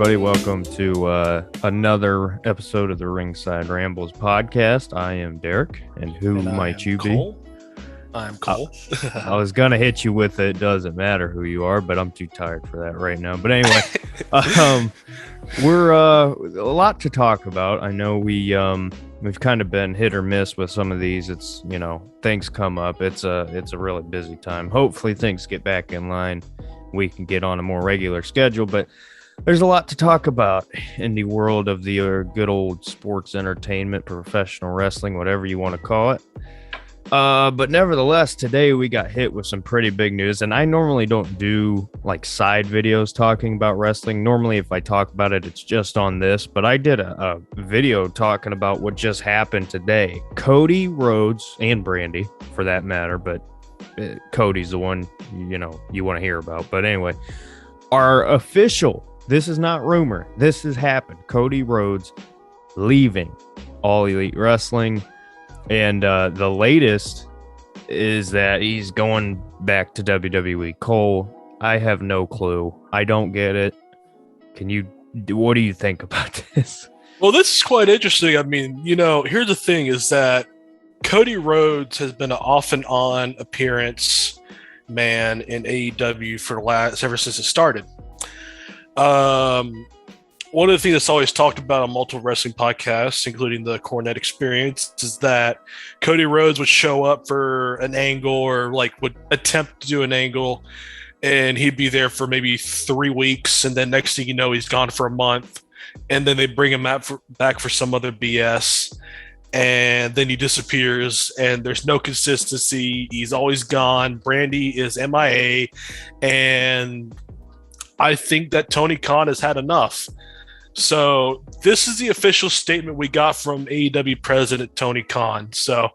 everybody. Welcome to another episode of the Ringside Rambles podcast. I am Derek, and who might you Cole. Be? I'm Cole. I was going to hit you with it doesn't matter who you are, but I'm too tired for that right now. But anyway, we're a lot to talk about. I know we've kind of been hit or miss with some of these. It's, things come up. It's a really busy time. Hopefully things get back in line. We can get on a more regular schedule, but there's a lot to talk about in the world of the good old sports entertainment, professional wrestling, whatever you want to call it. But nevertheless, today we got hit with some pretty big news, and I normally don't do like side videos talking about wrestling. Normally, if I talk about it, it's just on this, but I did a video talking about what just happened today. Cody Rhodes and Brandy, for that matter, but Cody's the one, you want to hear about. But anyway, our official, this is not rumor, this has happened. Cody Rhodes leaving All Elite Wrestling. And the latest is that he's going back to WWE. Cole, I have no clue. I don't get it. What do you think about this? Well, this is quite interesting. I mean, here's the thing is that Cody Rhodes has been an off and on appearance man in AEW for ever since it started. One of the things that's always talked about on multiple wrestling podcasts, including the Cornette Experience, is that Cody Rhodes would show up for an angle or would attempt to do an angle, and he'd be there for maybe 3 weeks, and then next thing you know, he's gone for a month, and then they bring him back for some other BS, and then he disappears, and there's no consistency. He's always gone. Brandy is MIA, and I think that Tony Khan has had enough. So this is the official statement we got from AEW president Tony Khan. So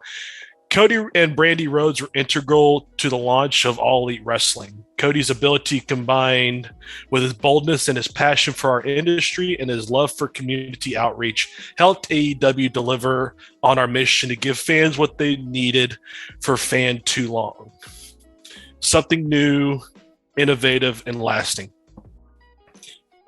Cody and Brandy Rhodes were integral to the launch of All Elite Wrestling. Cody's ability combined with his boldness and his passion for our industry and his love for community outreach helped AEW deliver on our mission to give fans what they needed for fan too long. Something new, innovative, and lasting.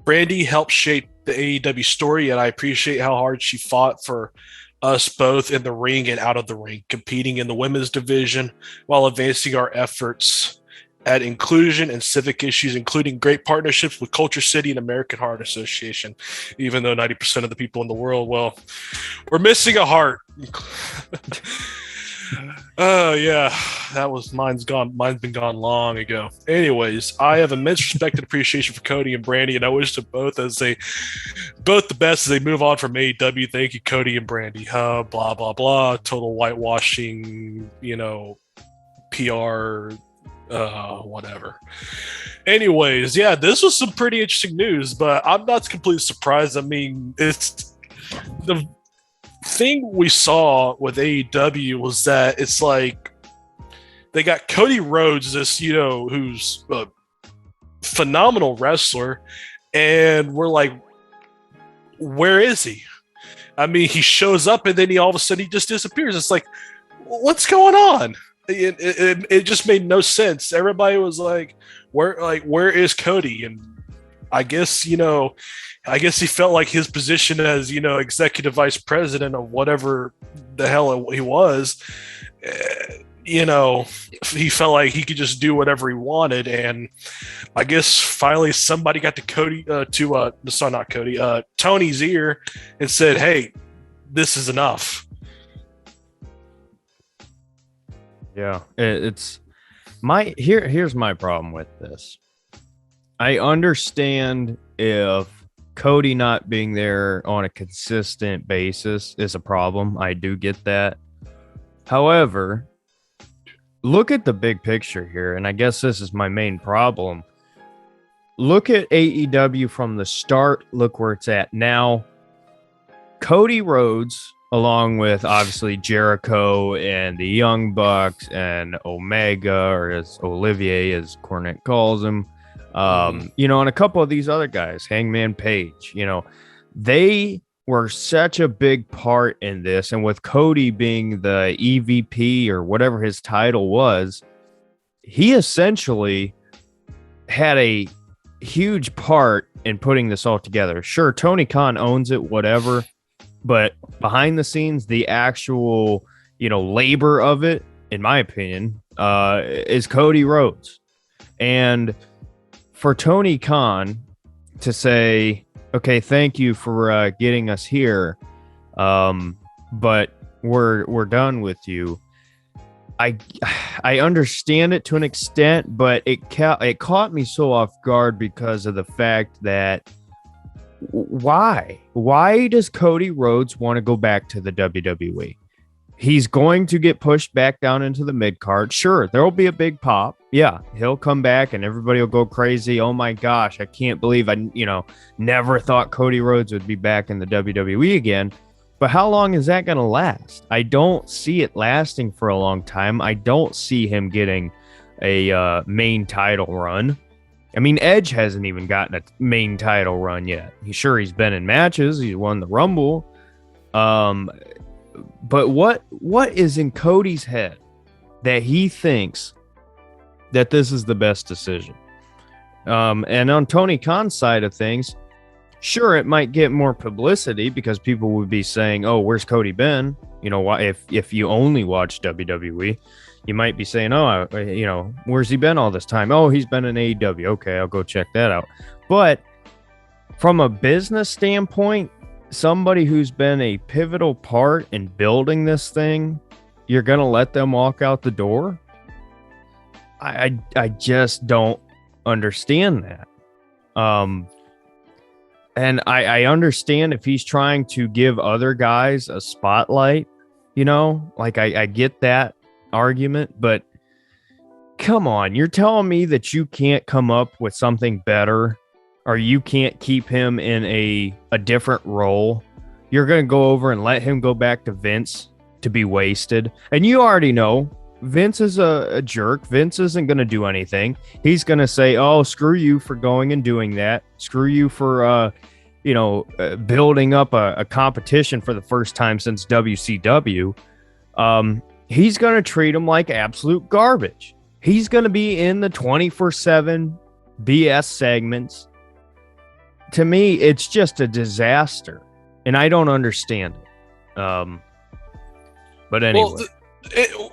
Brandy helped shape the AEW story, and I appreciate how hard she fought for us both in the ring and out of the ring, competing in the women's division while advancing our efforts at inclusion and civic issues, including great partnerships with Culture City and American Heart Association, even though 90% of the people in the world, we're missing a heart. Oh yeah, mine's gone. Mine's been gone long ago. Anyways, I have immense respect and appreciation for Cody and Brandy, and I wish them both the best as they move on from AEW. Thank you, Cody and Brandy. Blah blah blah. Total whitewashing, PR, whatever. Anyways, yeah, this was some pretty interesting news, but I'm not completely surprised. I mean, it's the thing we saw with AEW was that it's like they got Cody Rhodes, this who's a phenomenal wrestler, and we're like, where is he? I mean, he shows up and then all of a sudden he just disappears. It's like, what's going on? It just made no sense. Everybody was like, where is Cody? And I guess he felt like his position as, executive vice president of whatever the hell he was, he felt like he could just do whatever he wanted. And I guess finally somebody got to Tony's ear and said, hey, this is enough. Yeah, here's my problem with this. I understand if Cody not being there on a consistent basis is a problem. I do get that. However, look at the big picture here, and I guess this is my main problem. Look at AEW from the start. Look where it's at now. Cody Rhodes, along with obviously Jericho and the Young Bucks and Omega, or as Olivier, as Cornette calls him, and a couple of these other guys, Hangman Page, they were such a big part in this. And with Cody being the EVP or whatever his title was, he essentially had huge part in putting this all together. Sure, Tony Khan owns it, whatever, but behind the scenes, the actual, labor of it, in my opinion, is Cody Rhodes. And for Tony Khan to say, okay, thank you for getting us here, but we're done with you. I understand it to an extent, but it caught me so off guard because of the fact that why does Cody Rhodes want to go back to the WWE? He's going to get pushed back down into the mid card. Sure, there will be a big pop. Yeah, he'll come back and everybody will go crazy. Oh my gosh, I can't believe I never thought Cody Rhodes would be back in the WWE again. But how long is that going to last? I don't see it lasting for a long time. I don't see him getting a main title run. I mean, Edge hasn't even gotten a main title run yet. He's been in matches. He's won the Rumble. But what is in Cody's head that he thinks that this is the best decision? And on Tony Khan's side of things, sure, it might get more publicity because people would be saying, "Oh, where's Cody been?" If you only watch WWE, you might be saying, "Oh, where's he been all this time?" "Oh, he's been in AEW." Okay, I'll go check that out. But from a business standpoint, somebody who's been a pivotal part in building this thing, you're gonna let them walk out the door? I just don't understand that. And I understand if he's trying to give other guys a spotlight, I get that argument, but come on, you're telling me that you can't come up with something better, or you can't keep him in a different role. You're going to go over and let him go back to Vince to be wasted. And you already know Vince is a jerk. Vince isn't going to do anything. He's going to say, "Oh, screw you for going and doing that. Screw you for, building up a competition for the first time since WCW." He's going to treat him like absolute garbage. He's going to be in the 24/7 BS segments. To me, it's just a disaster, and I don't understand it. But anyway. Well,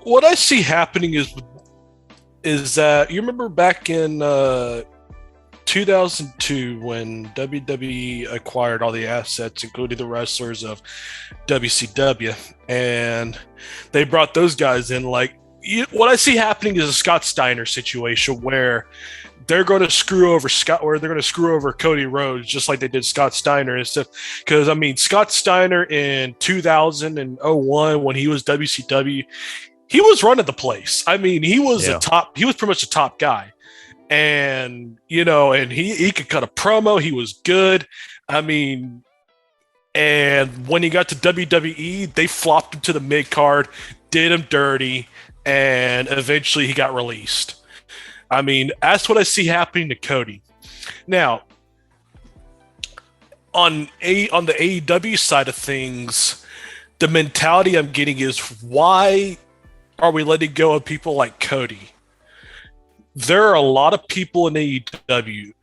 what I see happening is that you remember back in 2002 when WWE acquired all the assets, including the wrestlers of WCW, and they brought those guys in. What I see happening is a Scott Steiner situation where they're going to screw over Cody Rhodes just like they did Scott Steiner and stuff. Because Scott Steiner in 2001 when he was WCW, he was running the place. He was he was pretty much a top guy, and and he could cut a promo. He was good. And when he got to WWE, they flopped him to the mid card, did him dirty, and eventually he got released. That's what I see happening to Cody. Now, on the AEW side of things, the mentality I'm getting is, why are we letting go of people like Cody? There are a lot of people in AEW,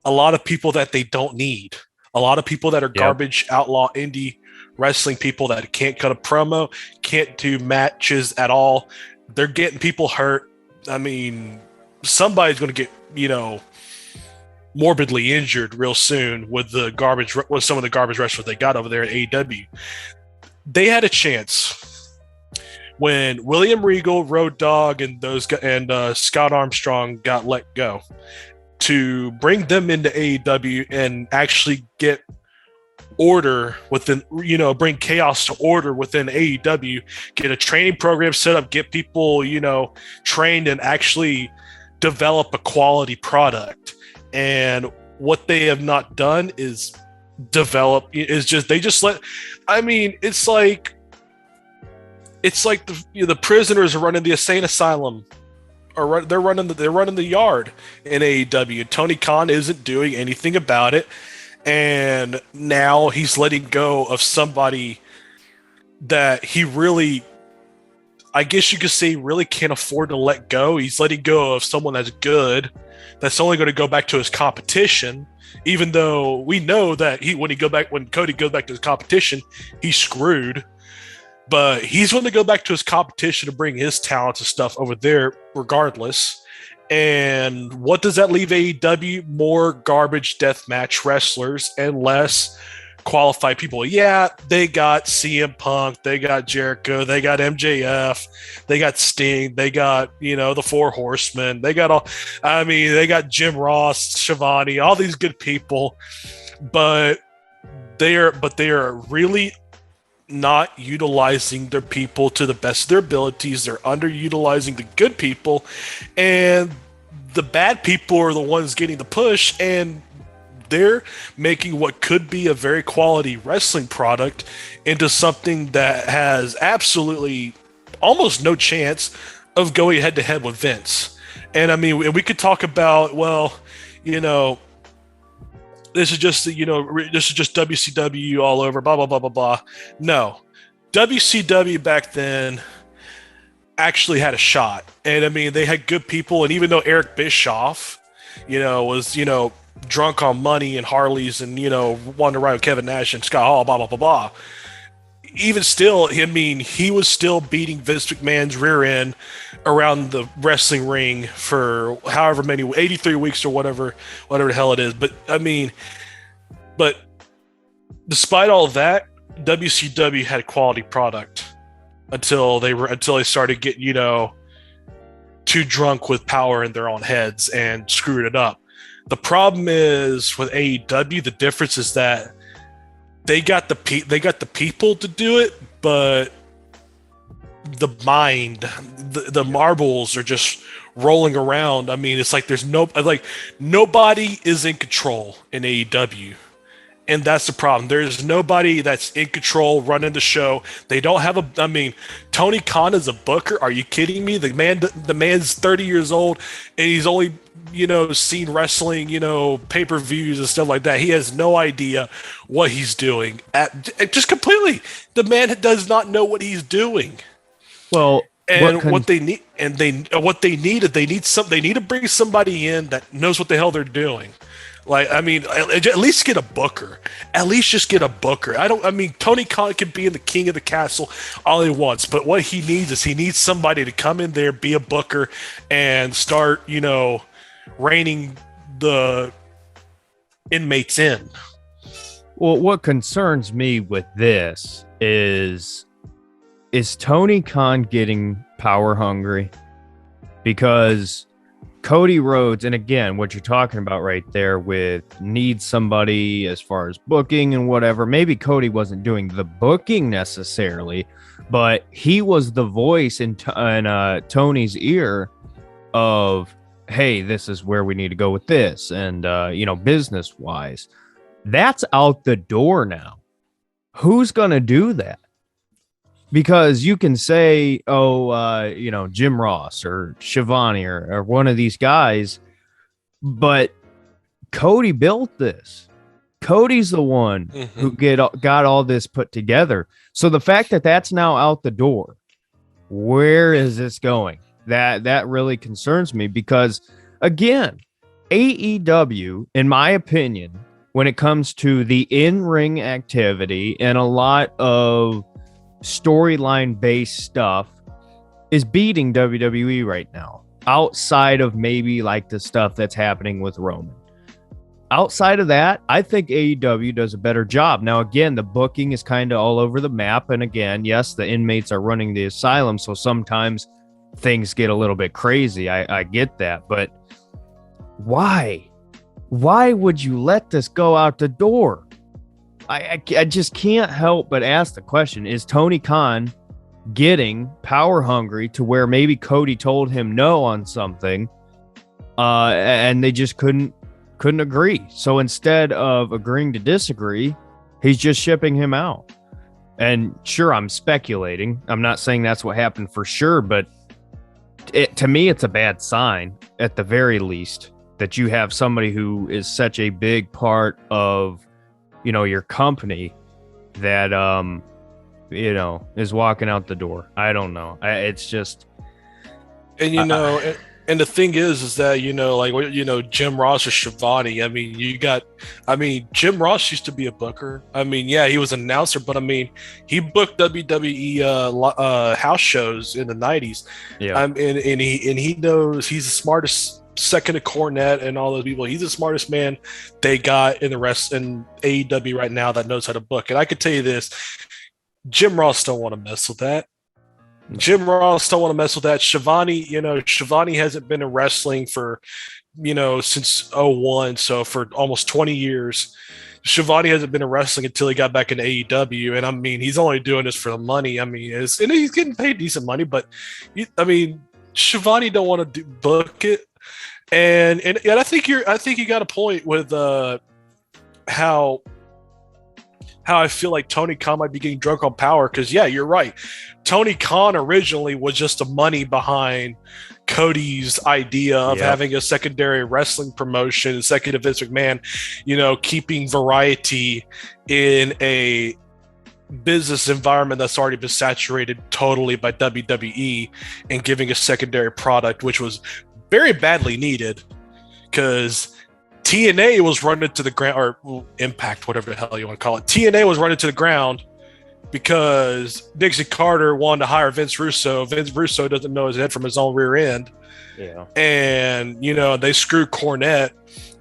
a lot of people that they don't need, a lot of people that are garbage, outlaw, indie wrestling people that can't cut a promo, can't do matches at all. They're getting people hurt. Somebody's going to get, morbidly injured real soon with some of the garbage wrestlers they got over there at AEW. They had a chance when William Regal, Road Dogg, and Scott Armstrong got let go to bring them into AEW and actually get order within, bring chaos to order within AEW, get a training program set up, get people, trained and actually develop a quality product. And what they have not done is it's like the prisoners are running the insane asylum, or they're running the yard in AEW. Tony Khan isn't doing anything about it, and now he's letting go of somebody that he really, I guess you could say, really can't afford to let go. He's letting go of someone that's good, that's only going to go back to his competition. Even though we know that when Cody goes back to his competition, he's screwed. But he's going to go back to his competition to bring his talents and stuff over there, regardless. And what does that leave AEW? More garbage deathmatch wrestlers and less qualified people. Yeah, they got CM Punk, they got Jericho, they got MJF, they got Sting, they got, the Four Horsemen, they got they got Jim Ross, Shivani, all these good people, but they are really not utilizing their people to the best of their abilities. They're underutilizing the good people, and the bad people are the ones getting the push, and they're making what could be a very quality wrestling product into something that has absolutely almost no chance of going head to head with Vince. And we could talk about, this is just WCW all over, blah, blah, blah, blah, blah. No, WCW back then actually had a shot. And they had good people. And even though Eric Bischoff, was, drunk on money and Harleys and, wanted to ride with Kevin Nash and Scott Hall, blah, blah, blah, blah. Even still, he was still beating Vince McMahon's rear end around the wrestling ring for however many, 83 weeks or whatever the hell it is. But despite all of that, WCW had a quality product until they started getting, too drunk with power in their own heads and screwed it up. The problem is with AEW, the difference is that they got the people to do it, but the mind, the marbles are just rolling around. It's like nobody is in control in AEW. And that's the problem. There's nobody that's in control running the show. They don't have Tony Khan is a booker. Are you kidding me? The man's 30 years old and he's only, seen wrestling, pay-per-views and stuff like that. He has no idea what he's doing. Just completely. The man does not know what he's doing. Well, what they need to bring somebody in that knows what the hell they're doing. At least get a booker. At least just get a booker. Tony Khan can be in the king of the castle all he wants, but what he needs somebody to come in there, be a booker, and start, reining the inmates in. Well, what concerns me with this is Tony Khan getting power hungry? Because Cody Rhodes, and again, what you're talking about right there with needs somebody as far as booking and whatever, maybe Cody wasn't doing the booking necessarily, but he was the voice in Tony's ear of, hey, this is where we need to go with this. And, business wise, that's out the door now. Who's going to do that? Because you can say, Jim Ross or Shivani or one of these guys, but Cody built this. Cody's the one who got all this put together. So the fact that that's now out the door, where is this going? That really concerns me because, again, AEW, in my opinion, when it comes to the in-ring activity and a lot of storyline based stuff, is beating WWE right now, outside of maybe like the stuff that's happening with Roman. Outside of that, I think AEW does a better job. Now, again, the booking is kind of all over the map. And again, yes, the inmates are running the asylum, so sometimes things get a little bit crazy. I get that. But why? Why would you let this go out the door? I just can't help but ask the question, is Tony Khan getting power hungry to where maybe Cody told him no on something and they just couldn't agree? So instead of agreeing to disagree, he's just shipping him out. And sure, I'm speculating. I'm not saying that's what happened for sure, but to me, it's a bad sign at the very least that you have somebody who is such a big part of your company that is walking out the door. I don't know. It's just, And and the thing is that Jim Ross or Shivani. I mean, Jim Ross used to be a booker. I mean, yeah, he was an announcer, but I mean, he booked WWE house shows in the '90s. yeah, And he knows he's the smartest. Second to Cornette and all those people, he's the smartest man they got in the rest in AEW right now that knows how to book. And I could tell you this: Jim Ross don't want to mess with that. Jim Ross don't want to mess with that. Shivani hasn't been in wrestling for, since '01, so for almost 20 years. Shivani hasn't been in wrestling until he got back in AEW, and I mean, he's only doing this for the money. I mean, and he's getting paid decent money, but Shivani don't want to book it, and I think you got a point with how I feel like Tony Khan might be getting drunk on power, because yeah, you're right. Tony Khan originally was just the money behind Cody's idea of having a secondary wrestling promotion, second to Vince McMahon, keeping variety in a business environment that's already been saturated totally by WWE, and giving a secondary product, which was very badly needed, because TNA was running to the ground, or Impact, whatever the hell you want to call it. TNA was running to the ground because Dixie Carter wanted to hire Vince Russo. Vince Russo doesn't know his head from his own rear end. Yeah. And, they screwed Cornette.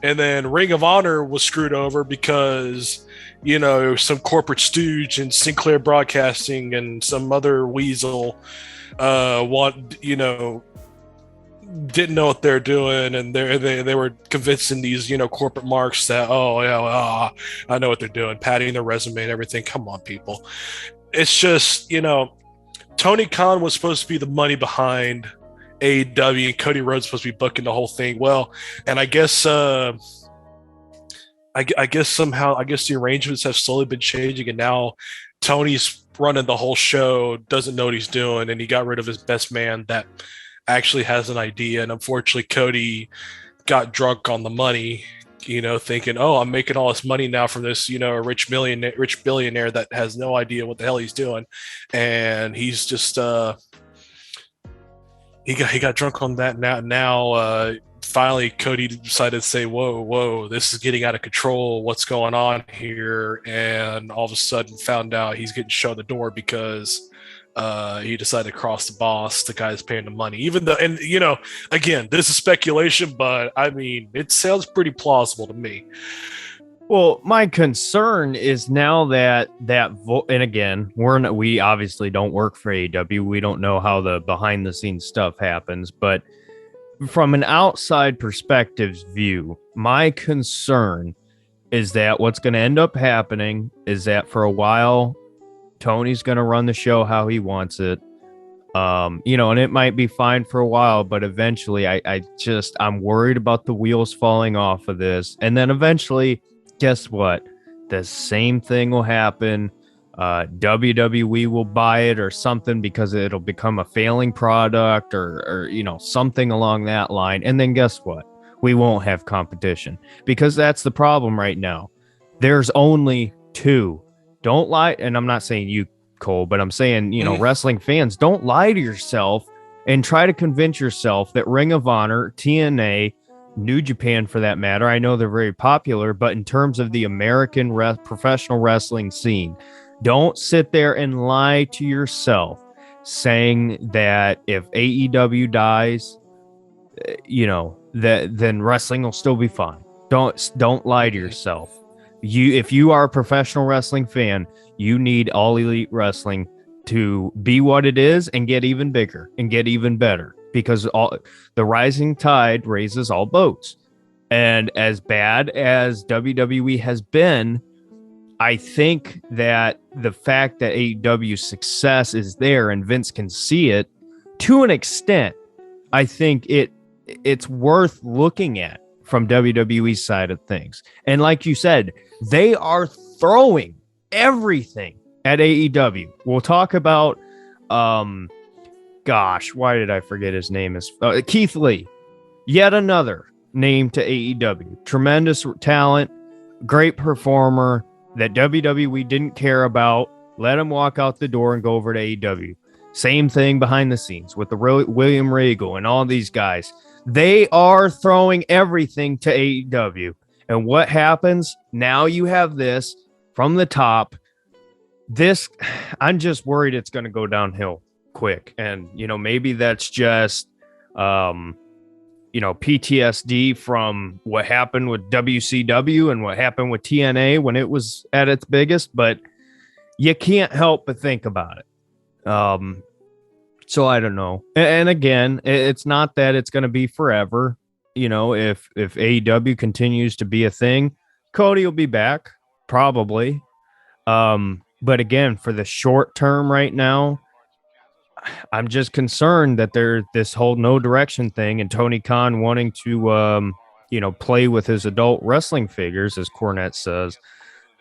And then Ring of Honor was screwed over because, some corporate stooge and Sinclair Broadcasting and some other weasel didn't know what they're doing, and they were convincing these corporate marks that I know what they're doing, padding their resume and everything. Come on, people. It's just Tony Khan was supposed to be the money behind AEW, and Cody Rhodes was supposed to be booking the whole thing. Well, and I guess I guess the arrangements have slowly been changing, and now Tony's running the whole show, doesn't know what he's doing, and he got rid of his best man that actually has an idea. And unfortunately, Cody got drunk on the money, thinking, I'm making all this money now from this, rich billionaire that has no idea what the hell he's doing. And he's just he got drunk on that. Now finally Cody decided to say, whoa, this is getting out of control, what's going on here? And all of a sudden found out he's getting shown the door because he decided to cross the boss, the guy that's paying the money. Even though, and again, this is speculation, but I mean, it sounds pretty plausible to me. Well, my concern is now that and again, we obviously don't work for AEW. We don't know how the behind the scenes stuff happens, but from an outside perspective's view, my concern is that what's going to end up happening is that for a while, Tony's going to run the show how he wants it. And it might be fine for a while, but eventually I'm worried about the wheels falling off of this. And then eventually, guess what? The same thing will happen. WWE will buy it or something because it'll become a failing product or something along that line. And then guess what? We won't have competition, because that's the problem right now. There's only two. Don't lie. And I'm not saying you, Cole, but I'm saying, wrestling fans, don't lie to yourself and try to convince yourself that Ring of Honor, TNA, New Japan for that matter, I know they're very popular, but in terms of the American professional wrestling scene, don't sit there and lie to yourself saying that if AEW dies, then wrestling will still be fine. Don't lie to yourself. If you are a professional wrestling fan, you need All Elite Wrestling to be what it is and get even bigger and get even better, because the rising tide raises all boats. And as bad as WWE has been, I think that the fact that AEW's success is there and Vince can see it to an extent, I think it's worth looking at from WWE's side of things. And like you said, they are throwing everything at AEW. We'll talk about, why did I forget his name? Is Keith Lee, yet another name to AEW. Tremendous talent, great performer that WWE didn't care about Let him walk out the door and go over to AEW. Same thing behind the scenes with the William Regal and all these guys. They are throwing everything to AEW. And what happens? Now you have this from the top. This, I'm just worried it's going to go downhill quick. And, maybe that's just, PTSD from what happened with WCW and what happened with TNA when it was at its biggest. But you can't help but think about it. So I don't know. And again, it's not that it's going to be forever. If AEW continues to be a thing, Cody will be back probably. But again, for the short term right now, I'm just concerned that there's this whole no direction thing and Tony Khan wanting to, play with his adult wrestling figures, as Cornette says.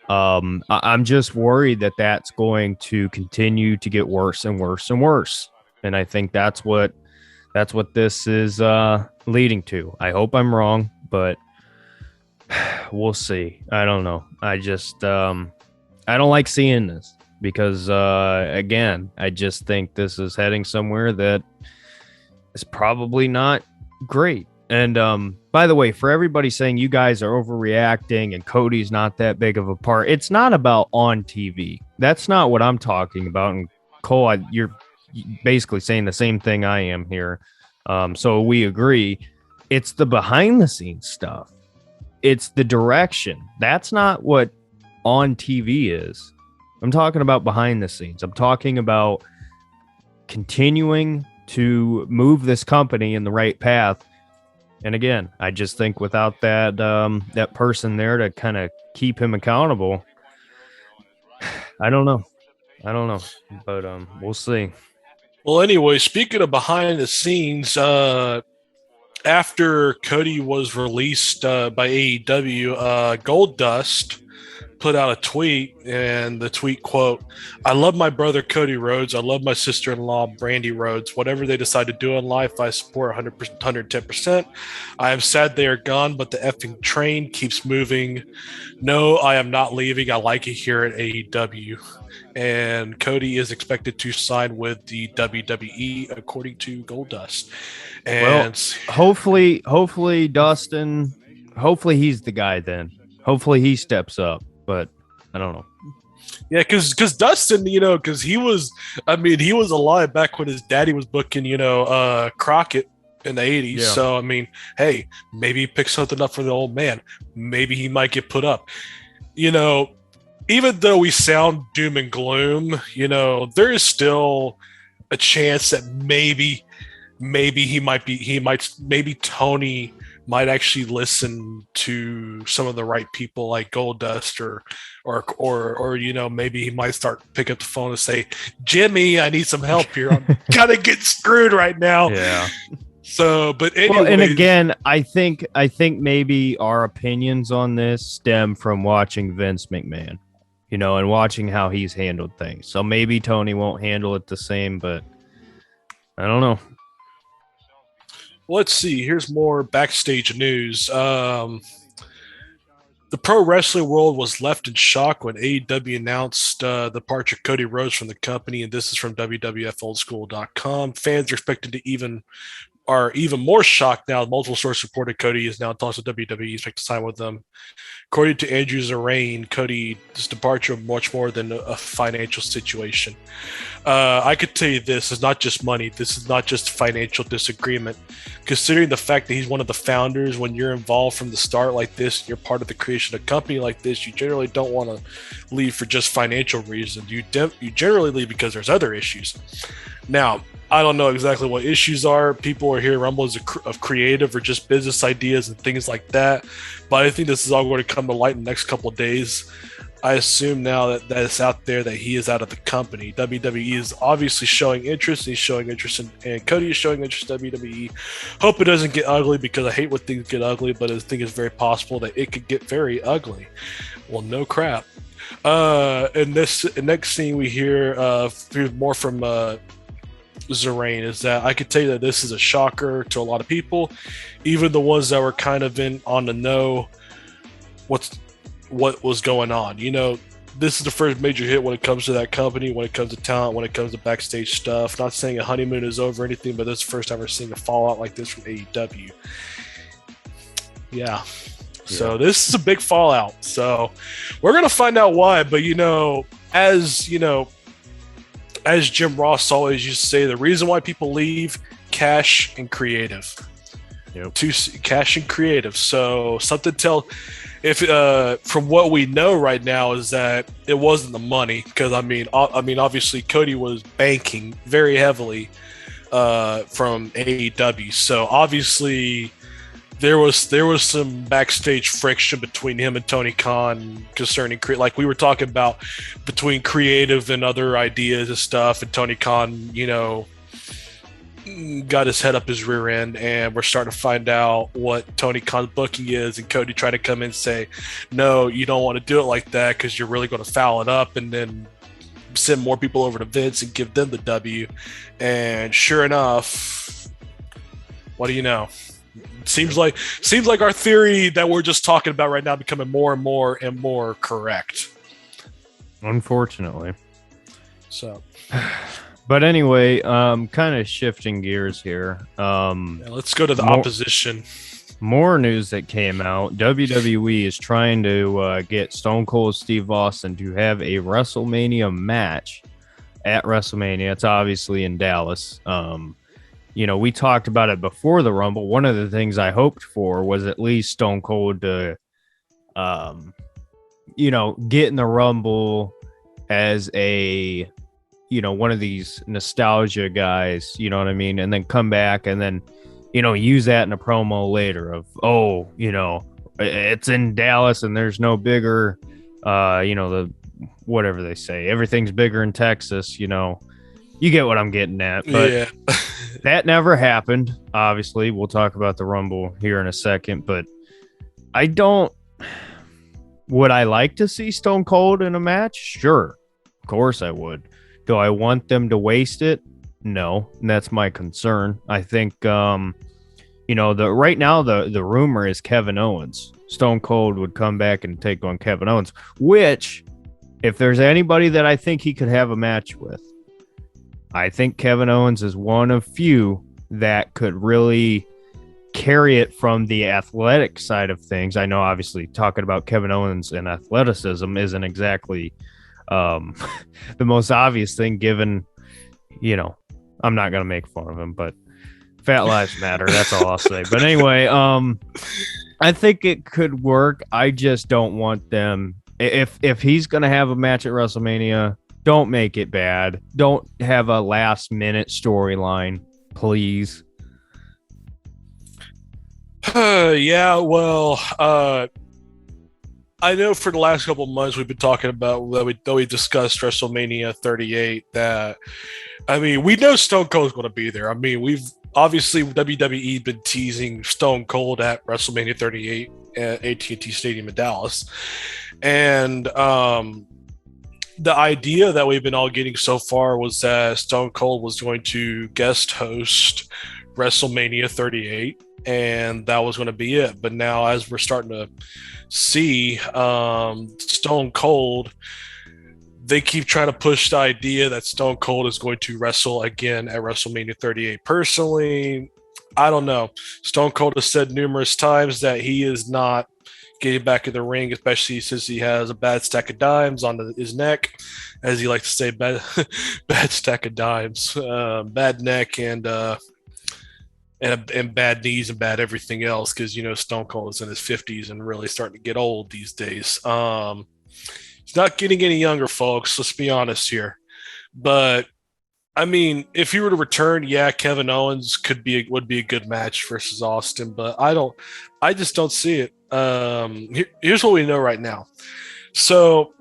I'm just worried that that's going to continue to get worse and worse and worse. And I think that's what this is leading to. I hope I'm wrong, but we'll see. I don't know. I just I don't like seeing this because again, I just think this is heading somewhere that is probably not great. And by the way, for everybody saying you guys are overreacting and Cody's not that big of a part, it's not about on TV. That's not what I'm talking about. And Cole, you're basically saying the same thing I am here. So we agree. It's the behind the scenes stuff. It's the direction. That's not what on TV is. I'm talking about behind the scenes. I'm talking about continuing to move this company in the right path. And again, I just think without that that person there to kind of keep him accountable, I don't know, but we'll see. Well, anyway, speaking of behind the scenes, after Cody was released by AEW, Goldust put out a tweet, and the tweet quote, "I love my brother Cody Rhodes. I love my sister-in-law Brandy Rhodes. Whatever they decide to do in life, I support 100%, 110%. I am sad they are gone, but the effing train keeps moving. No, I am not leaving. I like it here at AEW." And Cody is expected to sign with the WWE, according to Goldust. And hopefully Dustin, hopefully he's the guy then. Hopefully he steps up, but I don't know. Yeah, because Dustin, because he was alive back when his daddy was booking, Crockett in the 80s. Yeah. So, hey, maybe he picked something up for the old man. Maybe he might get put up. Even though we sound doom and gloom, there is still a chance that maybe Tony might actually listen to some of the right people like Goldust or maybe he might start pick up the phone and say, "Jimmy, I need some help here. I'm kind of getting screwed right now." Yeah. So, but anyway. Well, and again, I think maybe our opinions on this stem from watching Vince McMahon, and watching how he's handled things. So maybe Tony won't handle it the same, but I don't know. Let's see. Here's more backstage news. The pro wrestling world was left in shock when AEW announced the departure of Cody Rhodes from the company, and this is from WWFOldSchool.com. Fans are expected to are even more shocked now. Multiple sources reported Cody is now in talks with WWE, expect to sign with them. According to Andrew Zarain, Cody's departure much more than a financial situation. I could tell you this is not just money. This is not just financial disagreement. Considering the fact that he's one of the founders, when you're involved from the start like this, you're part of the creation of a company like this, you generally don't want to leave for just financial reasons. You generally leave because there's other issues. Now, I don't know exactly what issues are. People are here rumblings of creative or just business ideas and things like that. But I think this is all going to come to light in the next couple of days. I assume now that it's out there that he is out of the company. WWE is obviously showing interest. He's showing interest and Cody is showing interest in WWE. Hope it doesn't get ugly because I hate when things get ugly, but I think it's very possible that it could get very ugly. Well, no crap. And next thing we hear more from Zarain is that I could tell you that this is a shocker to a lot of people, even the ones that were kind of on the know what was going on. this is the first major hit when it comes to that company, when it comes to talent, when it comes to backstage stuff. Not saying a honeymoon is over or anything, but this is the first time we're seeing a fallout like this from AEW. Yeah. So this is a big fallout. So we're going to find out why. But, as Jim Ross always used to say, the reason why people leave, cash and creative. Yep. Cash and creative. So something from what we know right now is that it wasn't the money, because obviously Cody was banking very heavily from AEW. So obviously there was some backstage friction between him and Tony Khan concerning, like we were talking about, between creative and other ideas and stuff, and Tony Khan, got his head up his rear end, and we're starting to find out what Tony Khan's booking is, and Cody tried to come in and say, no, you don't want to do it like that because you're really going to foul it up, and then send more people over to Vince and give them the W. And sure enough, what do you know? Seems like our theory that we're just talking about right now becoming more and more correct. Unfortunately. So, but anyway, kind of shifting gears here. Let's go to the opposition. More news that came out. WWE is trying to get Stone Cold Steve Austin to have a WrestleMania match at WrestleMania. It's obviously in Dallas. We talked about it before the Rumble. One of the things I hoped for was at least Stone Cold to, get in the Rumble as a, one of these nostalgia guys, you know what I mean? And then come back and then, use that in a promo later of, it's in Dallas and there's no bigger, the whatever they say, everything's bigger in Texas, you get what I'm getting at. But yeah. That never happened. Obviously, we'll talk about the Rumble here in a second, but would I like to see Stone Cold in a match? Sure. Of course I would. Do I want them to waste it? No. And that's my concern. I think, right now the rumor is Kevin Owens. Stone Cold would come back and take on Kevin Owens, which, if there's anybody that I think he could have a match with, I think Kevin Owens is one of few that could really carry it from the athletic side of things. I know, obviously, talking about Kevin Owens and athleticism isn't exactly the most obvious thing, given, I'm not going to make fun of him, but fat lives matter. That's all I'll say. But anyway, I think it could work. I just don't want them. If he's going to have a match at WrestleMania, don't make it bad. Don't have a last minute storyline, please. I know for the last couple of months we've been talking about that we discussed WrestleMania 38. That, we know Stone Cold's going to be there. We've obviously WWE been teasing Stone Cold at WrestleMania 38 at AT&T Stadium in Dallas, and the idea that we've been all getting so far was that Stone Cold was going to guest host WrestleMania 38, and that was going to be it. But now, as we're starting to see, Stone Cold, they keep trying to push the idea that Stone Cold is going to wrestle again at WrestleMania 38. Personally, I don't know. Stone Cold has said numerous times that he is not getting back in the ring, especially since he has a bad stack of dimes on his neck, as he likes to say, bad stack of dimes, bad neck, and bad knees and bad everything else, because Stone Cold is in his 50s and really starting to get old these days. He's not getting any younger, folks. Let's be honest here. But if he were to return, Kevin Owens would be a good match versus Austin, but I just don't see it. Here's what we know right now. So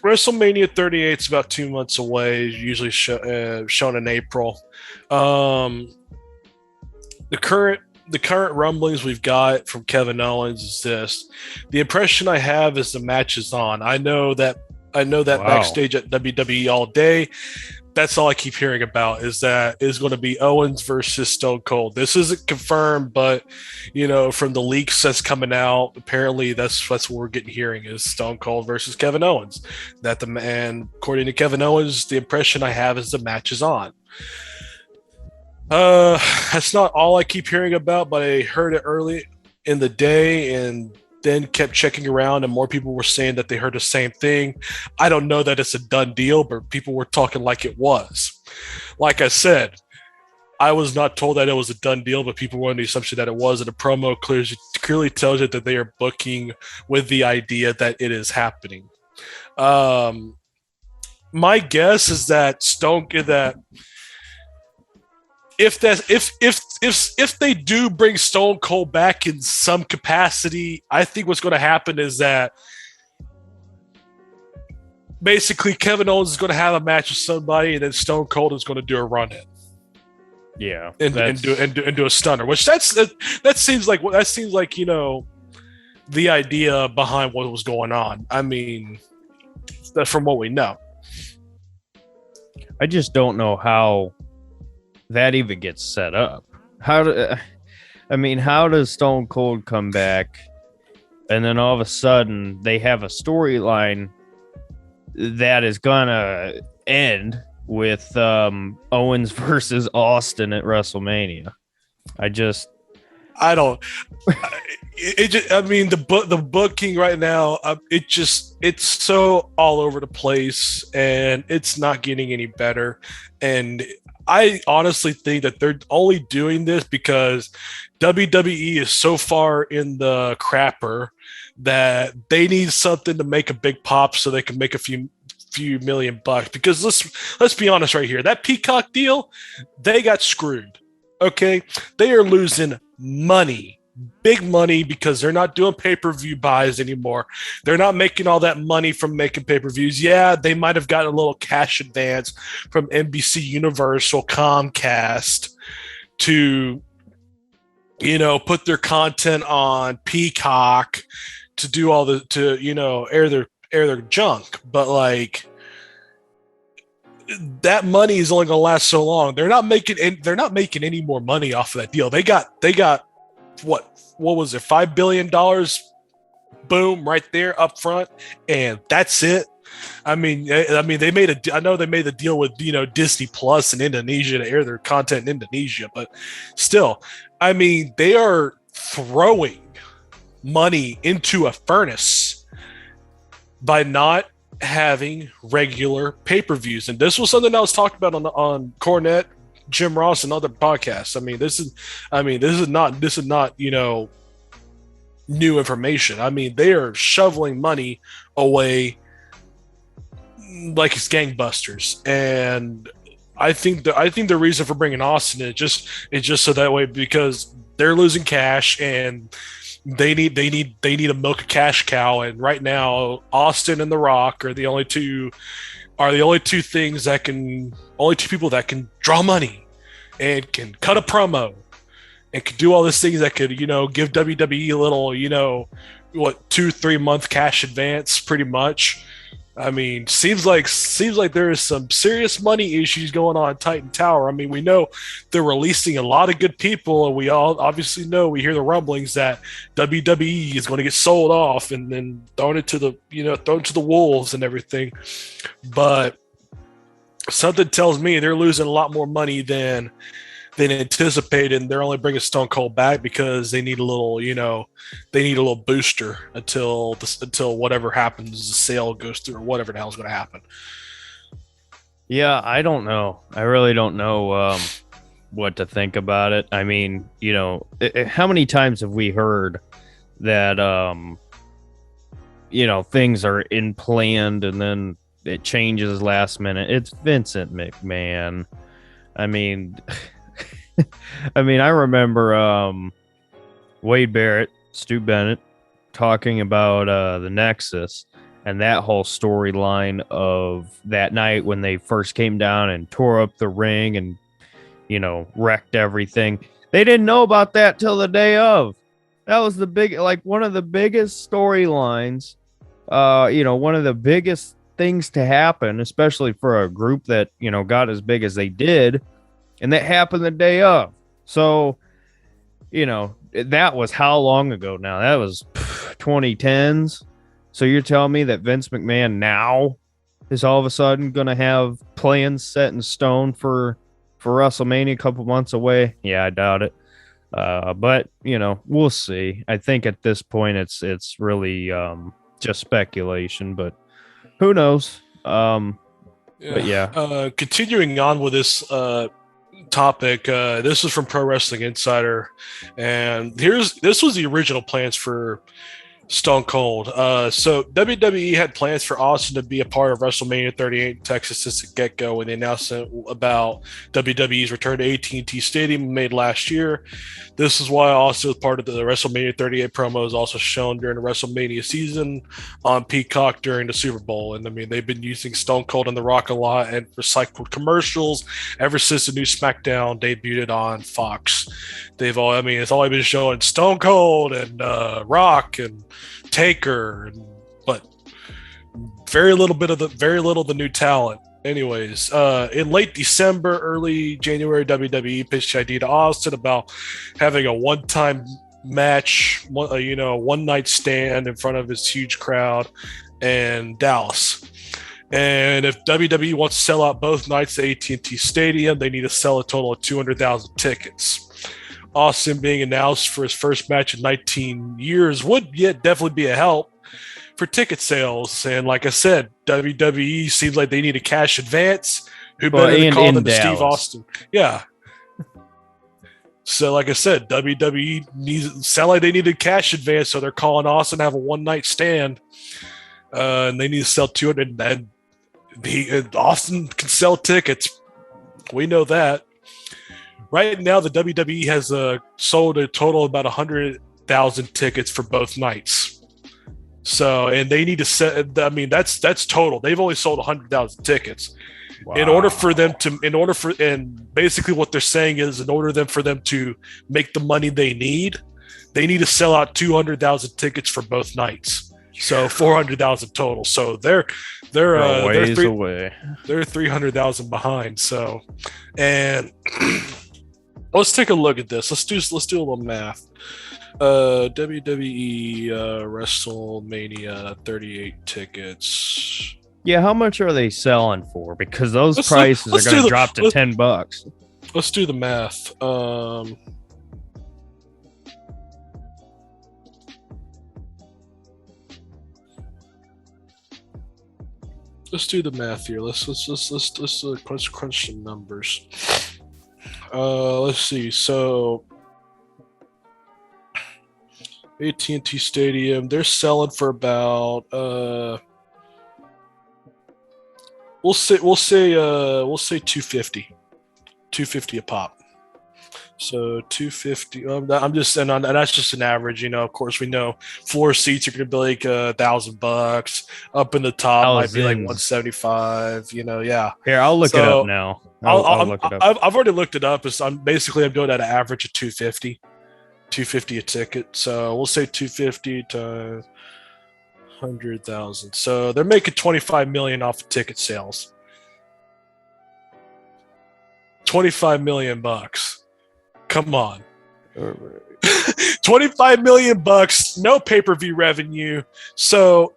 WrestleMania 38 is about 2 months away, usually shown in April. The current rumblings we've got from Kevin Owens is this. The impression I have is the match is on. I know that Wow. Backstage at WWE All Day, That's all I keep hearing about is that it's going to be Owens versus Stone Cold. This isn't confirmed, but from the leaks that's coming out, apparently that's what we're getting hearing is Stone Cold versus Kevin Owens. And according to Kevin Owens, the impression I have is the match is on. That's not all I keep hearing about, but I heard it early in the day and then kept checking around, and more people were saying that they heard the same thing. I don't know that it's a done deal, but people were talking like it was. Like I said, I was not told that it was a done deal, but people were under the assumption that it was, and the promo clearly tells you that they are booking with the idea that it is happening. My guess is that if they do bring Stone Cold back in some capacity, I think what's going to happen is that basically Kevin Owens is going to have a match with somebody, and then Stone Cold is going to do a run in. Yeah, and do a stunner, which that seems like the idea behind what was going on. I mean, that's from what we know. I just don't know how that even gets set up. How does Stone Cold come back and then all of a sudden they have a storyline that is gonna end with Owens versus Austin at WrestleMania? The booking right now, it's so all over the place, and it's not getting any better. And I honestly think that they're only doing this because WWE is so far in the crapper that they need something to make a big pop so they can make a few $1,000,000. Because let's be honest right here, that Peacock deal, they got screwed. Okay, they are losing money. Big money, because they're not doing pay-per-view buys anymore. They're not making all that money from making pay-per-views. Yeah, they might have gotten a little cash advance from NBC Universal, Comcast to, put their content on Peacock to do all air their junk. But like, that money is only going to last so long. They're not making any more money off of that deal. They got what was it, $5 billion boom right there up front, and that's it. I mean they made the deal with Disney Plus in Indonesia to air their content in Indonesia, but still, I mean, they are throwing money into a furnace by not having regular pay-per-views. And this was something that was talked about on Cornette, Jim Ross, and other podcasts. This is not new information. I mean, they are shoveling money away like it's gangbusters. And I think the reason for bringing Austin is just so that way, because they're losing cash and they need to milk a cash cow. And right now, Austin and The Rock are the only two people that can draw money and can cut a promo and can do all these things that could, give WWE a little, 2-3 month cash advance, pretty much. I mean, seems like there is some serious money issues going on at Titan Tower. I mean, we know they're releasing a lot of good people, and we all obviously know, we hear the rumblings that WWE is going to get sold off and then thrown to the wolves and everything. But something tells me they're losing a lot more money than anticipated, and they're only bringing Stone Cold back because they need a little, booster until whatever happens, the sale goes through, or whatever the hell is going to happen. Yeah, I don't know. I really don't know what to think about it. I mean, how many times have we heard that, things are in planned and then it changes last minute? It's Vincent McMahon. I mean, I remember Wade Barrett, Stu Bennett talking about the Nexus and that whole storyline of that night when they first came down and tore up the ring and, wrecked everything. They didn't know about that till the day of. That was one of the biggest storylines, one of the biggest things to happen, especially for a group that, got as big as they did. And that happened the day of. So, that was how long ago now? That was 2010s. So you're telling me that Vince McMahon now is all of a sudden going to have plans set in stone for WrestleMania a couple months away? Yeah, I doubt it. But we'll see. I think at this point it's really just speculation, but who knows? But yeah. Continuing on with this topic, this is from Pro Wrestling Insider, and this was the original plans for Stone Cold. So WWE had plans for Austin to be a part of WrestleMania 38 in Texas since the get-go when they announced about WWE's return to AT&T Stadium made last year. This is why Austin was part of the WrestleMania 38 promos also shown during the WrestleMania season on Peacock during the Super Bowl. And I mean, they've been using Stone Cold and The Rock a lot and recycled commercials ever since the new SmackDown debuted on Fox. It's always been showing Stone Cold and Rock and Taker, but very little of the new talent. Anyways, in late December, early January, WWE pitched the idea to Austin about having a one-time match, one night stand in front of his huge crowd in Dallas. And if WWE wants to sell out both nights at AT&T Stadium, they need to sell a total of 200,000 tickets. Austin being announced for his first match in 19 years would definitely be a help for ticket sales. And like I said, WWE seems like they need a cash advance. Who better to call than Steve Austin? Yeah. So like I said, WWE sound like they need a cash advance, so they're calling Austin to have a one-night stand. And they need to sell 200. And Austin can sell tickets. We know that. Right now, the WWE has sold a total of about 100,000 tickets for both nights. So, and they need to set. I mean, that's total. They've only sold 100,000 tickets. Wow. And basically what they're saying is, in order for them to make the money they need to sell out 200,000 tickets for both nights. So 400,000 total. So they're ways away. They're 300,000 behind. So, and. Let's take a look at this. Let's do a little math. WWE WrestleMania 38 tickets. Yeah, how much are they selling for? Because those prices are going to drop to $10. Let's do the math. Let's do the math here. Let's crunch some numbers. Let's see. So AT&T Stadium, they're selling for about we'll say 250 a pop. So 250. I'm just and that's just an average. Of course, we know floor seats are going to be like $1,000. Up in the top might be like 175. Yeah. Here, I'll look it up now. I'll look it up. I've already looked it up. I'm doing at an average of 250 a ticket. So we'll say 250 to 100,000. So they're making $25 million off of ticket sales. $25 million. Come on. $25 million, no pay-per-view revenue. So,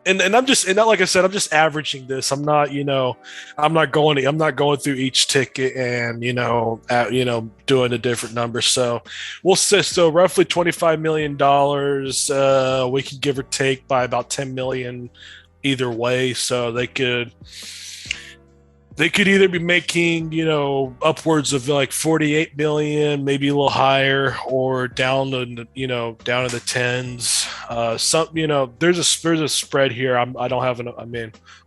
and I'm just, and like I said, I'm just averaging this. I'm not going through each ticket and doing a different number. So we'll say roughly $25 million. We can give or take by about 10 million either way. So they could either be making, upwards of like 48 million, maybe a little higher, or down to the tens. There's a spread here.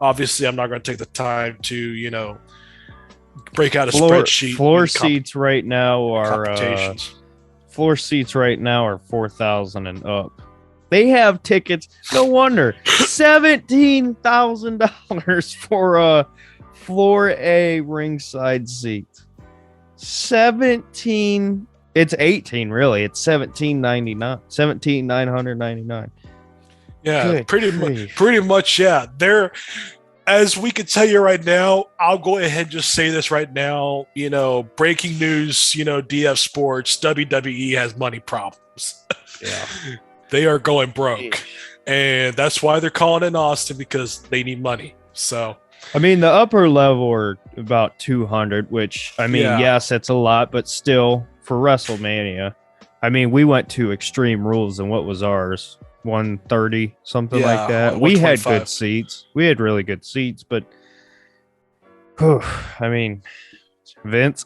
Obviously I'm not going to take the time to, break out a spreadsheet. Floor seats right now are 4,000 and up. They have tickets. No wonder. $17,000 for floor A ringside seat. 17. It's 18 really. It's $17,999. Yeah, Good grief. pretty much. Yeah, they're, as we can tell you right now. I'll go ahead and just say this right now. Breaking news. DF Sports, WWE has money problems. Yeah. They are going broke, Yeesh. and that's why they're calling in Austin, because they need money. So, I mean, the upper level are about 200, which, I mean, Yeah. yes, it's a lot, but still, for WrestleMania, I mean, we went to Extreme Rules, and what was ours? 130, something Yeah, like that. like We had 125. good seats. We had really good seats, but, whew, I mean, Vince,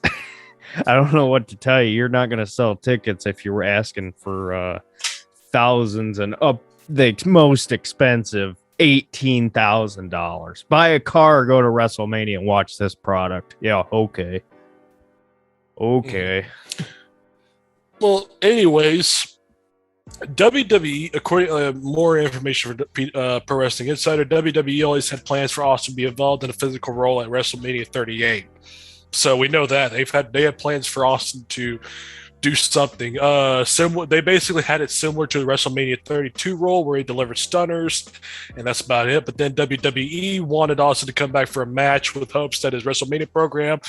I don't know what to tell you. You're not going to sell tickets if you were asking for thousands and up the most expensive $18,000. Buy a car, go to WrestleMania and watch this product. Yeah, okay. Well, anyways, WWE, according more information for Pro Wrestling Insider, WWE always had plans for Austin to be involved in a physical role at WrestleMania 38. So we know that they had plans for Austin to do something similar. They basically had it similar to the WrestleMania 32 role, where he delivered stunners, and that's about it. But then WWE wanted Austin to come back for a match, with hopes that his WrestleMania program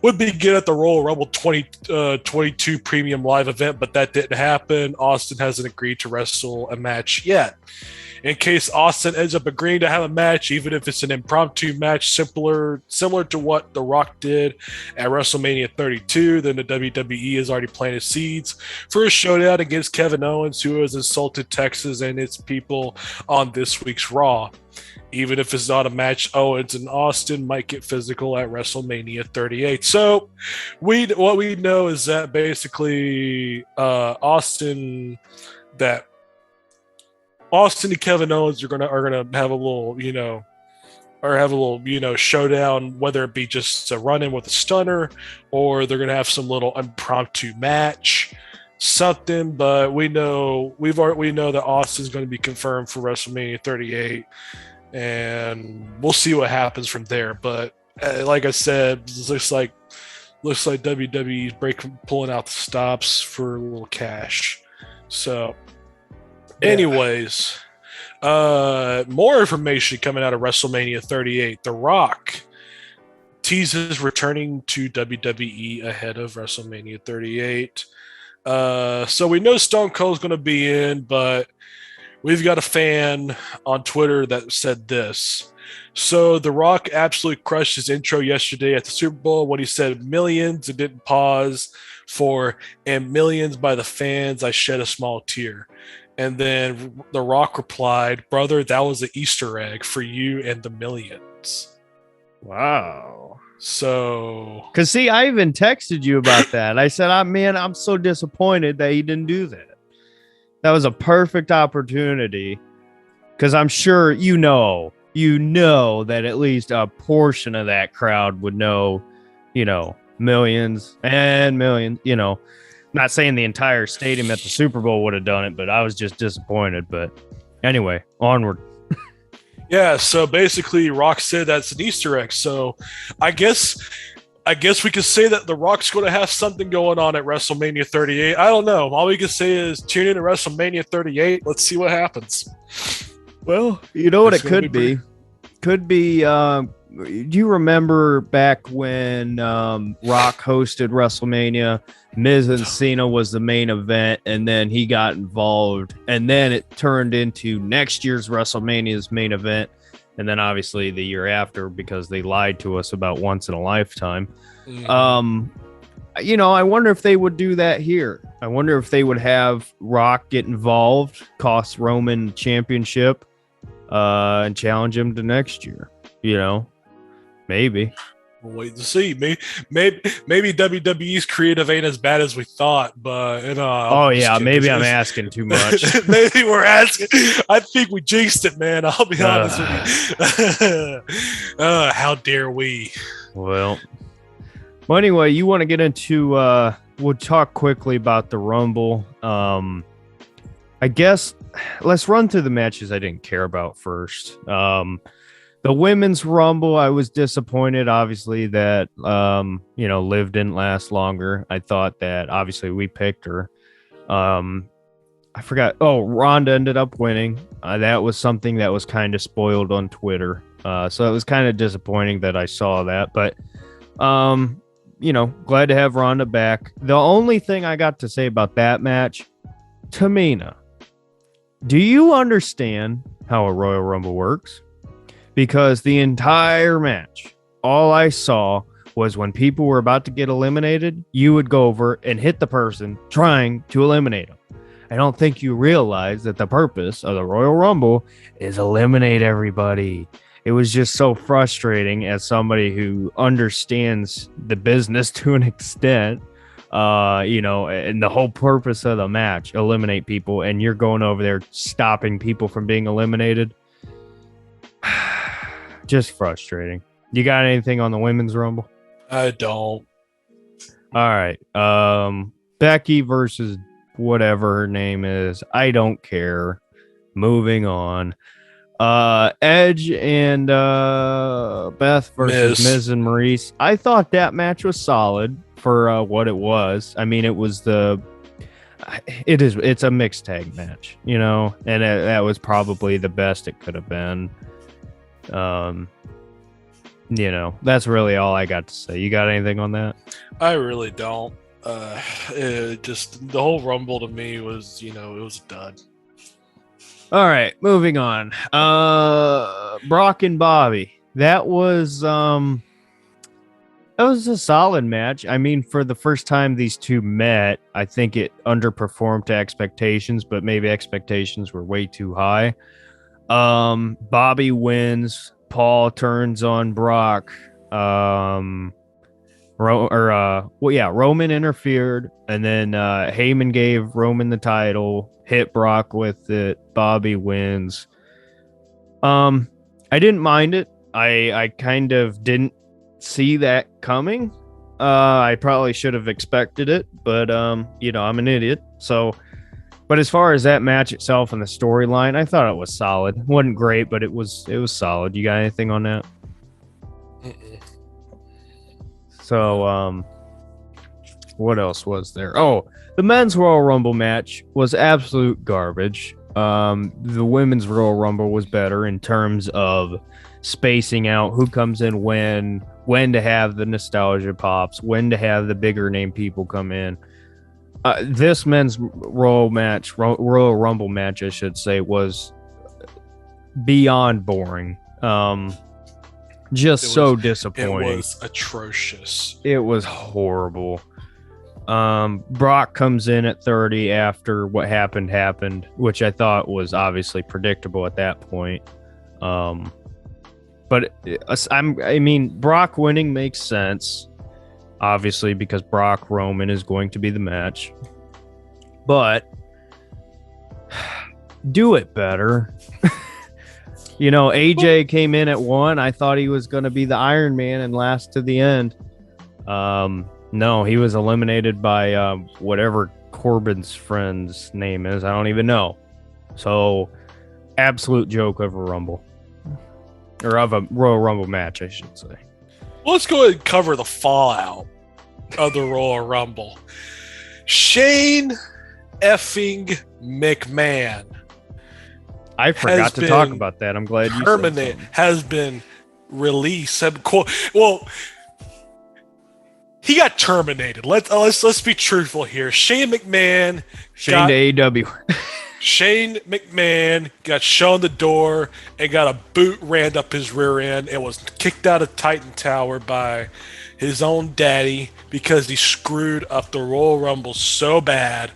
would begin at the Royal Rumble 2022 Premium Live event, but that didn't happen. Austin hasn't agreed to wrestle a match yet. In case Austin ends up agreeing to have a match, even if it's an impromptu match similar to what The Rock did at WrestleMania 32, then the WWE has already planted seeds for a showdown against Kevin Owens, who has insulted Texas and its people on this week's Raw. Even if it's not a match, Owens and Austin might get physical at WrestleMania 38. So what we know is that basically Austin and Kevin Owens are gonna have a little, showdown, whether it be just a run in with a stunner, or they're gonna have some little impromptu match, something. But we know that Austin's going to be confirmed for WrestleMania 38, and we'll see what happens from there. But like I said, it looks like WWE's pulling out the stops for a little cash. So. Anyways, more information coming out of WrestleMania 38. The Rock teases returning to WWE ahead of WrestleMania 38. So we know Stone Cold's going to be in, but we've got a fan on Twitter that said this. So The Rock absolutely crushed his intro yesterday at the Super Bowl when he said millions and didn't pause for "and millions by the fans, I shed a small tear." And then The Rock replied, "Brother, that was an Easter egg for you and the millions." Wow. So, because see, I even texted you about that. I said, man, I'm so disappointed that he didn't do that. That was a perfect opportunity, because I'm sure you know that at least a portion of that crowd would know, millions and millions, Not saying the entire stadium at the Super Bowl would have done it, but I was just disappointed. But anyway, onward. Yeah, so basically Rock said that's an Easter egg. So I guess we could say that The Rock's going to have something going on at WrestleMania 38. I don't know. All we can say is tune in to WrestleMania 38. Let's see what happens. Well, you know what it could be? Could be, do you remember back when Rock hosted WrestleMania? Miz and Cena was the main event, and then he got involved, and then it turned into next year's WrestleMania's main event, and then obviously the year after, because they lied to us about once in a lifetime. Mm-hmm. I wonder if they would do that here. I wonder if they would have Rock get involved, cost Roman championship, and challenge him to next year. Maybe. We'll wait to see. Maybe WWE's creative ain't as bad as we thought, but maybe I'm asking too much. Maybe we're asking. I think we jinxed it, man. I'll be honest with you. How dare we? Well, anyway, you want to get into? We'll talk quickly about the Rumble. I guess let's run through the matches I didn't care about first. The women's Rumble, I was disappointed, obviously, that, Liv didn't last longer. I thought that, obviously, we picked her. I forgot. Oh, Ronda ended up winning. That was something that was kind of spoiled on Twitter. So it was kind of disappointing that I saw that. But, glad to have Ronda back. The only thing I got to say about that match, Tamina, do you understand how a Royal Rumble works? Because the entire match, all I saw was when people were about to get eliminated, you would go over and hit the person trying to eliminate them. I don't think you realize that the purpose of the Royal Rumble is eliminate everybody. It was just so frustrating as somebody who understands the business to an extent, and the whole purpose of the match, eliminate people, and you're going over there stopping people from being eliminated. Just frustrating. You got anything on the Women's Rumble? I don't. All right. Becky versus whatever her name is. I don't care. Moving on. Edge and Beth versus Miz and Maurice. I thought that match was solid for what it was. I mean, it's a mixed tag match, and that was probably the best it could have been. That's really all I got to say. You got anything on that? I really don't. Just the whole Rumble to me was, it was a dud. All right, moving on. Brock and Bobby. That was a solid match. I mean, for the first time these two met, I think it underperformed to expectations, but maybe expectations were way too high. Bobby wins. Paul turns on Brock. Roman interfered, and then Heyman gave Roman the title, hit Brock with it. Bobby wins. I didn't mind it. I kind of didn't see that coming. I probably should have expected it, but I'm an idiot. So, but as far as that match itself and the storyline, I thought it was solid. It wasn't great, but it was solid. You got anything on that? So, what else was there? Oh, the men's Royal Rumble match was absolute garbage. The women's Royal Rumble was better in terms of spacing out who comes in when to have the nostalgia pops, when to have the bigger name people come in. This men's Royal Rumble match, I should say, was beyond boring. So disappointing. It was atrocious. It was horrible. Brock comes in at 30 after what happened, which I thought was obviously predictable at that point. But Brock winning makes sense, obviously, because Brock Roman is going to be the match. But do it better. AJ came in at 1. I thought he was going to be the Iron Man and last to the end. No, he was eliminated by whatever Corbin's friend's name is. I don't even know. So, absolute joke of a Rumble. Or of a Royal Rumble match, I should say. Well, let's go ahead and cover the fallout of the Royal Rumble. Shane effing McMahon. I forgot to talk about that. I'm glad you said that. Has been released. Well, he got terminated. Let's be truthful here. Shane McMahon to AEW. Shane McMahon got shown the door and got a boot rammed up his rear end and was kicked out of Titan Tower by his own daddy because he screwed up the Royal Rumble so bad.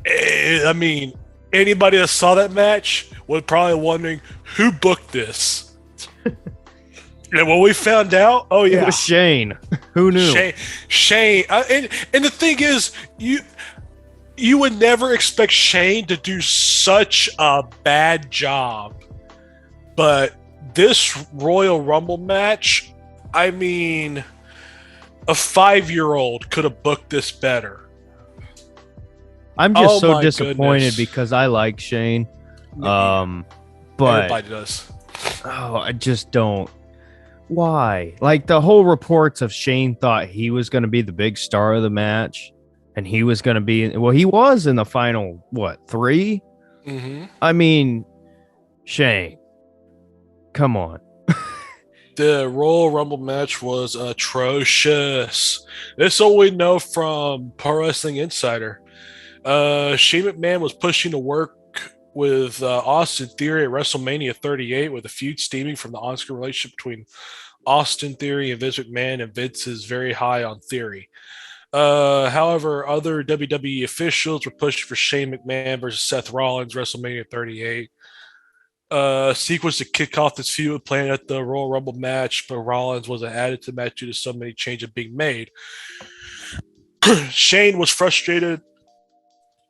I mean, anybody that saw that match was probably wondering who booked this. And when we found out, it was Shane. Who knew? Shane. And the thing is, you would never expect Shane to do such a bad job. But this Royal Rumble match, I mean, a 5-year-old could have booked this better. I'm just so disappointed because I like Shane. But everybody does. Oh, I just don't. Why? Like, the whole reports of Shane thought he was going to be the big star of the match. and he was going to be, well, he was in the final, 3? Mm-hmm. I mean, Shane, come on. The Royal Rumble match was atrocious. This is all we know from Pro Wrestling Insider. Shane McMahon was pushing to work with Austin Theory at WrestleMania 38 with a feud stemming from the on-screen relationship between Austin Theory and Vince McMahon, and Vince is very high on Theory. However, other WWE officials were pushing for Shane McMahon versus Seth Rollins WrestleMania 38. Sequence to kick off this feud planned at the Royal Rumble match, but Rollins wasn't added to the match due to so many changes being made. Shane was frustrated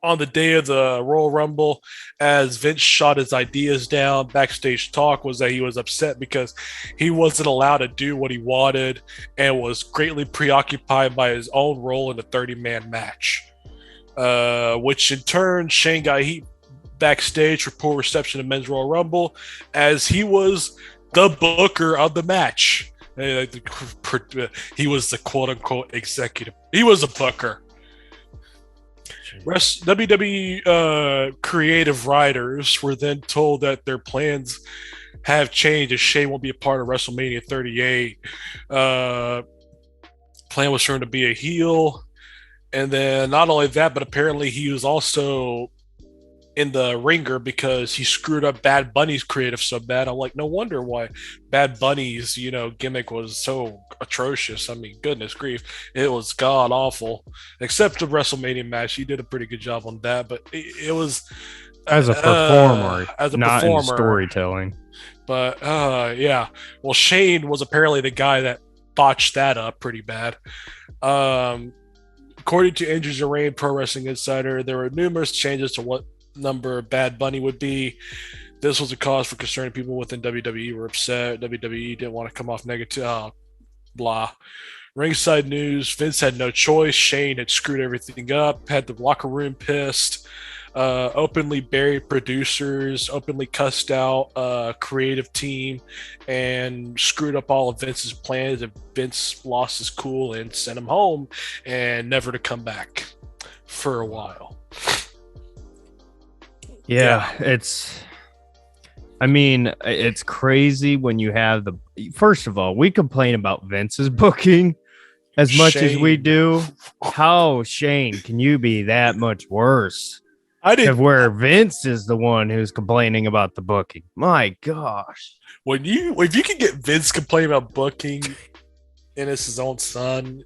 on the day of the Royal Rumble as Vince shot his ideas down. Backstage talk was that he was upset because he wasn't allowed to do what he wanted and was greatly preoccupied by his own role in the 30-man match, which in turn Shane got heat backstage for poor reception of Men's Royal Rumble as he was the booker of the match. He was the quote-unquote executive. He was a booker. WWE creative writers were then told that their plans have changed as Shane won't be a part of WrestleMania 38. Plan was for him to be a heel. And then not only that, but apparently he was also in the ringer because he screwed up Bad Bunny's creative so bad. I'm like, no wonder why Bad Bunny's, gimmick was so atrocious. I mean, goodness grief, it was god awful. Except the WrestleMania match, he did a pretty good job on that, but it was as a performer, not performer, in storytelling. But yeah, well, Shane was apparently the guy that botched that up pretty bad. According to Andrew Zerain, Pro Wrestling Insider, there were numerous changes to what number Bad Bunny would be. This was a cause for concern. People within WWE were upset. WWE didn't want to come off negative. Blah. Ringside News, Vince had no choice. Shane had screwed everything up, had the locker room pissed, openly buried producers, openly cussed out creative team, and screwed up all of Vince's plans. And Vince lost his cool and sent him home and never to come back for a while. Yeah, it's crazy when you have first of all, we complain about Vince's booking as much as we do. How, Shane, can you be that much worse? Where Vince is the one who's complaining about the booking. My gosh. If you can get Vince complaining about booking and it's his own son,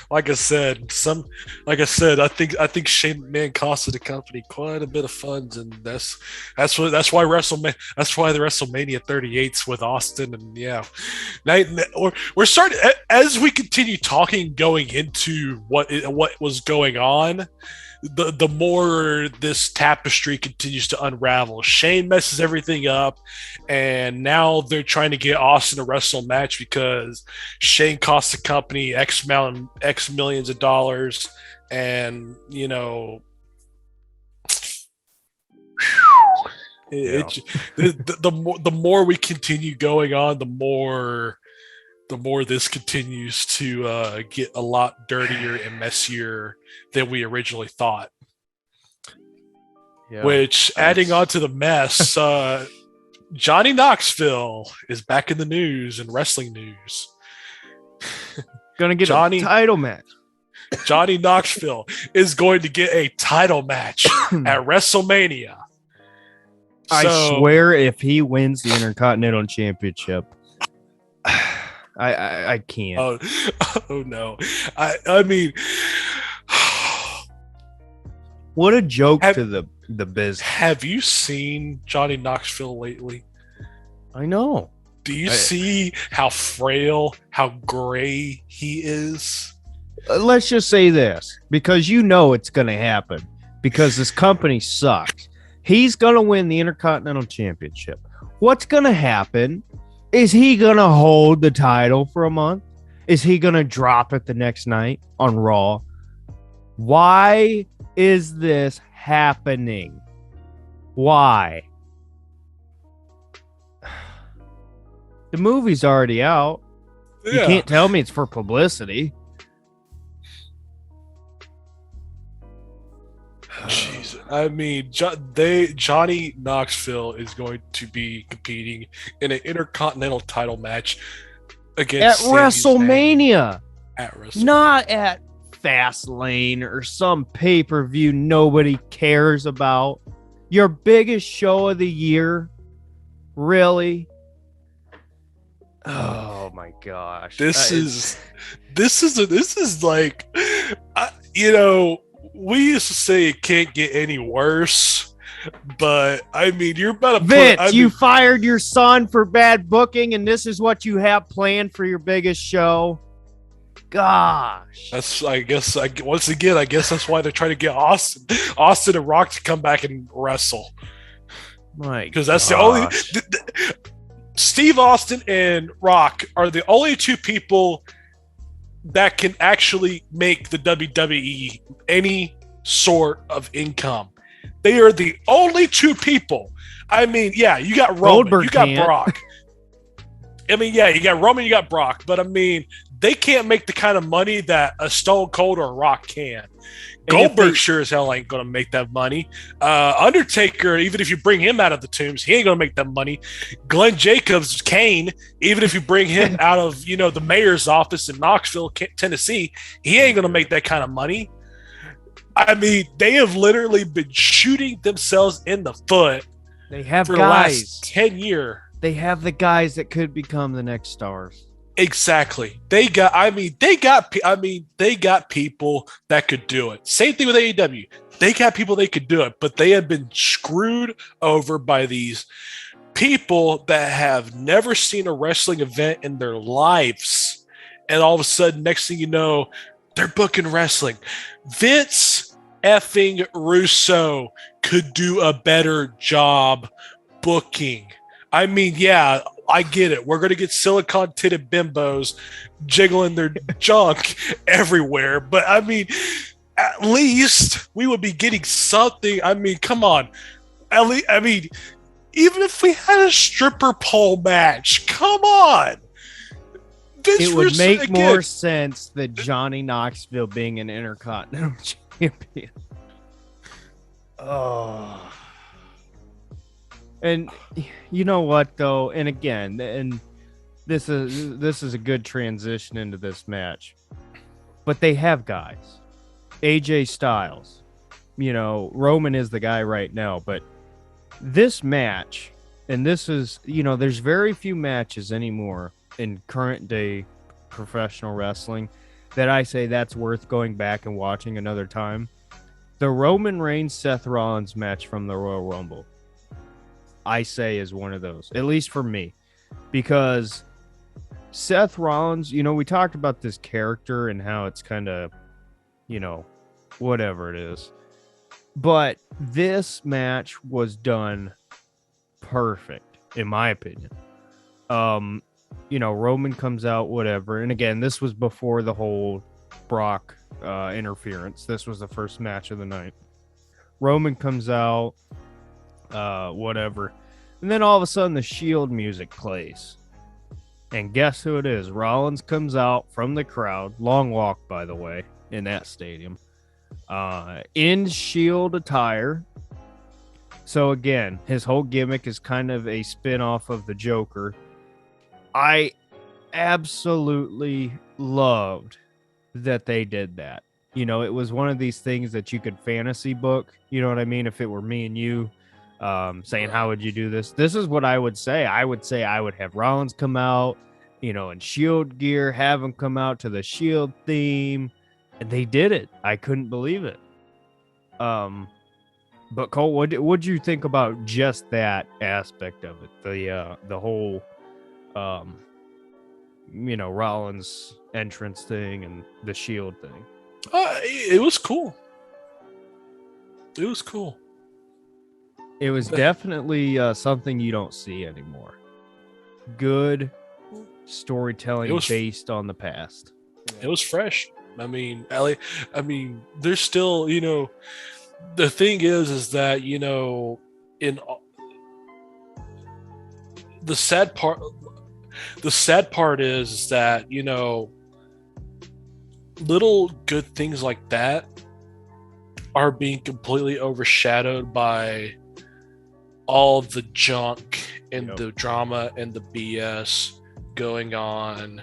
like I said, I think Shane McMahon costed the company quite a bit of funds, and that's why the WrestleMania 38's with Austin, and yeah, we're starting as we continue talking, going into what was going on. The more this tapestry continues to unravel, Shane messes everything up, and now they're trying to get Austin to wrestle a match because Shane cost the company X millions of dollars, and the more we continue going on, the more this continues to get a lot dirtier and messier than we originally thought. Yeah, which, adding on to the mess, Johnny Knoxville is back in the news and wrestling news. Gonna get a title match. Johnny Knoxville is going to get a title match at WrestleMania. I swear, if he wins the Intercontinental Championship, I can't. Oh no! I mean, what a joke to the business. Have you seen Johnny Knoxville lately? I know. Do you see how frail, how gray he is? Let's just say this, because it's going to happen, because this company sucks. He's going to win the Intercontinental Championship. What's going to happen? Is he going to hold the title for a month? Is he going to drop it the next night on Raw? Why is this happening? Why? The movie's already out. Yeah. You can't tell me it's for publicity. I mean, Johnny Knoxville is going to be competing in an Intercontinental title match against At WrestleMania, at WrestleMania, not at Fastlane or some pay-per-view nobody cares about. Your biggest show of the year, really? Oh my gosh! This is like, we used to say it can't get any worse, but I mean, you're about to Vince, you fired your son for bad booking, and this is what you have planned for your biggest show. Gosh, I guess that's why they're trying to get Austin and Rock to come back and wrestle. Because that's the only. Steve Austin and Rock are the only two people that can actually make the WWE any sort of income. They are the only two people. I mean, yeah, you got Roman, Goldberg you got can't. Brock. I mean, yeah, you got Roman, you got Brock, but I mean, they can't make the kind of money that a Stone Cold or a Rock can. Goldberg sure as hell ain't going to make that money. Undertaker, even if you bring him out of the tombs, he ain't going to make that money. Glenn Jacobs, Kane, even if you bring him out of, the mayor's office in Knoxville, Tennessee, he ain't going to make that kind of money. I mean, they have literally been shooting themselves in the foot. They have for guys. The last 10 years. They have the guys that could become the next stars. Exactly. They got people that could do it. Same thing with AEW. They got people they could do it, but they have been screwed over by these people that have never seen a wrestling event in their lives. And all of a sudden, next thing you know, they're booking wrestling. Vince effing Russo could do a better job booking. I mean, yeah, I get it. We're going to get silicone-titted bimbos jiggling their junk everywhere. But, I mean, at least we would be getting something. I mean, come on. Even if we had a stripper pole match, come on. It would make more sense than Johnny Knoxville being an Intercontinental Champion. Oh. And you know what, though? And again, and this is a good transition into this match. But they have guys. AJ Styles. Roman is the guy right now. But this match, and this is, there's very few matches anymore in current day professional wrestling that I say that's worth going back and watching another time. The Roman Reigns Seth Rollins match from the Royal Rumble, I say, is one of those, at least for me, because Seth Rollins, we talked about this character and how it's kind of, whatever it is, but this match was done perfect, in my opinion. Roman comes out, whatever, and again, this was before the whole Brock interference. This was the first match of the night. Roman comes out, whatever, and then all of a sudden the Shield music plays, and guess who it is? Rollins comes out from the crowd. Long walk, by the way, in that stadium, in Shield attire. So again, his whole gimmick is kind of a spin-off of the Joker. I absolutely loved that they did that. It was one of these things that you could fantasy book. You know what I mean? If it were me and you, saying, how would you do this? This is what I would say. I would say I would have Rollins come out, in Shield gear, have him come out to the Shield theme, and they did it. I couldn't believe it. But Cole, what'd you think about just that aspect of it? The whole, Rollins entrance thing and the Shield thing. It was cool. It was cool. It was definitely something you don't see anymore. Good storytelling based on the past. It was fresh. I mean, there's still, the thing is that, in the sad part is that, little good things like that are being completely overshadowed by all the junk and the drama and the BS going on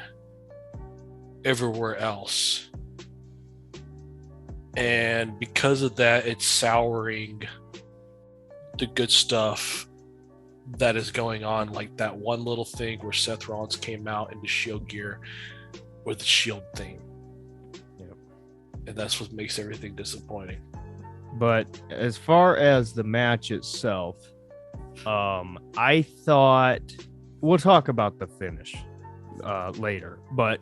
everywhere else. And because of that, it's souring the good stuff that is going on, like that one little thing where Seth Rollins came out in the Shield gear with the Shield thing. Yep. And that's what makes everything disappointing. But as far as the match itself, I thought we'll talk about the finish later. But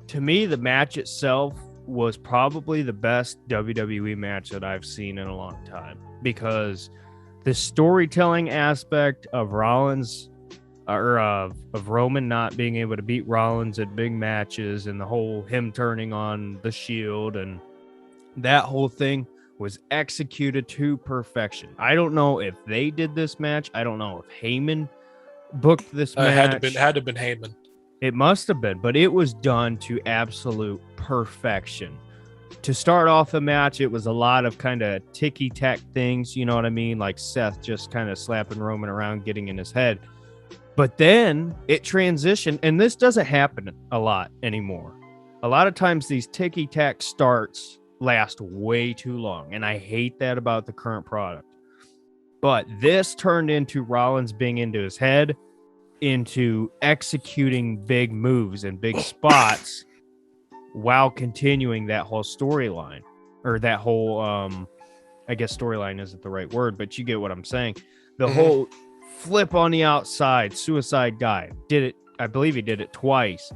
to me, the match itself was probably the best WWE match that I've seen in a long time, because the storytelling aspect of Rollins or of Roman not being able to beat Rollins at big matches, and the whole him turning on the Shield, and that whole thing was executed to perfection. I don't know if they did this match. I don't know if Heyman booked this match. Had to have been Heyman. It must have been, but it was done to absolute perfection. To start off the match, it was a lot of kind of ticky-tack things, you know what I mean? Like Seth just kind of slapping Roman around, getting in his head. But then it transitioned, and this doesn't happen a lot anymore. A lot of times these ticky-tack starts last way too long, and I hate that about the current product. But this turned into Rollins being into his head, into executing big moves and big spots while continuing that whole storyline, or that whole I guess storyline isn't the right word, but you get what I'm saying. The whole flip on the outside, suicide dive, did it. I believe he did it twice.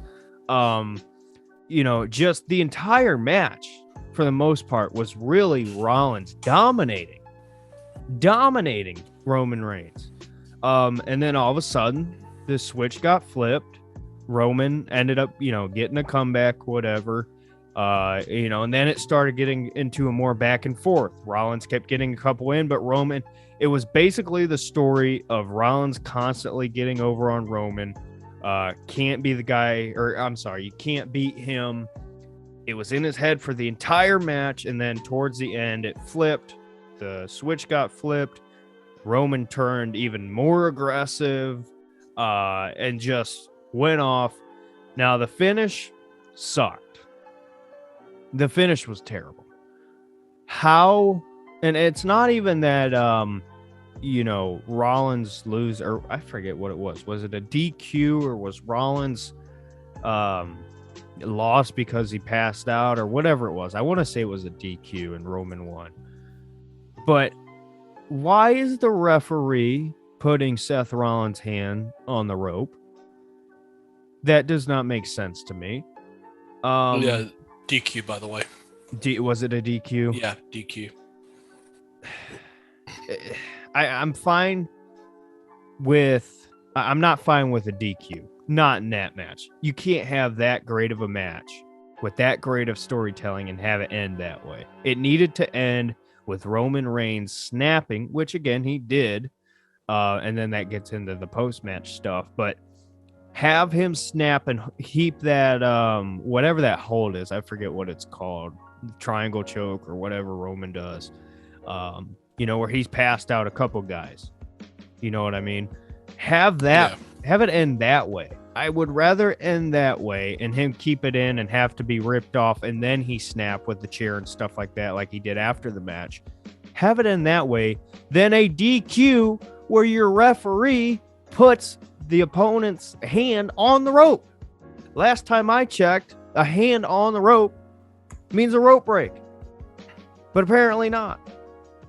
Just the entire match for the most part was really Rollins dominating Roman Reigns. And then all of a sudden the switch got flipped. Roman ended up, getting a comeback, whatever. And then it started getting into a more back and forth. Rollins kept getting a couple in, but Roman, it was basically the story of Rollins constantly getting over on Roman. Can't be the guy, or I'm sorry, you can't beat him. It was in his head for the entire match, and then towards the end, it flipped. The switch got flipped. Roman turned even more aggressive, and just went off. Now, the finish sucked. The finish was terrible. How, and it's not even that, Rollins lose, or I forget what it was. Was it a DQ, or was Rollins lost because he passed out, or whatever it was? I want to say it was a DQ and Roman won. But why is the referee putting Seth Rollins' hand on the rope? That does not make sense to me. Yeah, DQ, by the way. Was it a DQ? Yeah, DQ. I'm fine with... I'm not fine with a DQ. Not in that match. You can't have that great of a match with that great of storytelling and have it end that way. It needed to end with Roman Reigns snapping, which again he did, and then that gets into the post-match stuff, but have him snap and heap that whatever that hold is, I forget what it's called, triangle choke or whatever Roman does, where he's passed out a couple guys, you know what I mean? Have it end that way. I would rather end that way and him keep it in and have to be ripped off, and then he snap with the chair and stuff like that, like he did after the match. Have it end that way than a DQ where your referee puts the opponent's hand on the rope. Last time I checked, a hand on the rope means a rope break. But apparently not.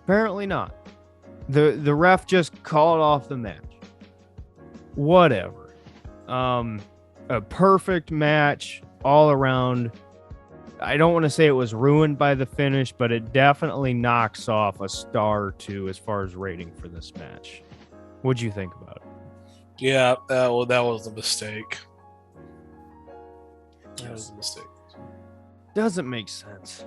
The ref just called off the match. Whatever. A perfect match all around. I don't want to say it was ruined by the finish, but it definitely knocks off a star or two as far as rating for this match. What'd you think about it? Yeah, that was a mistake. Doesn't make sense.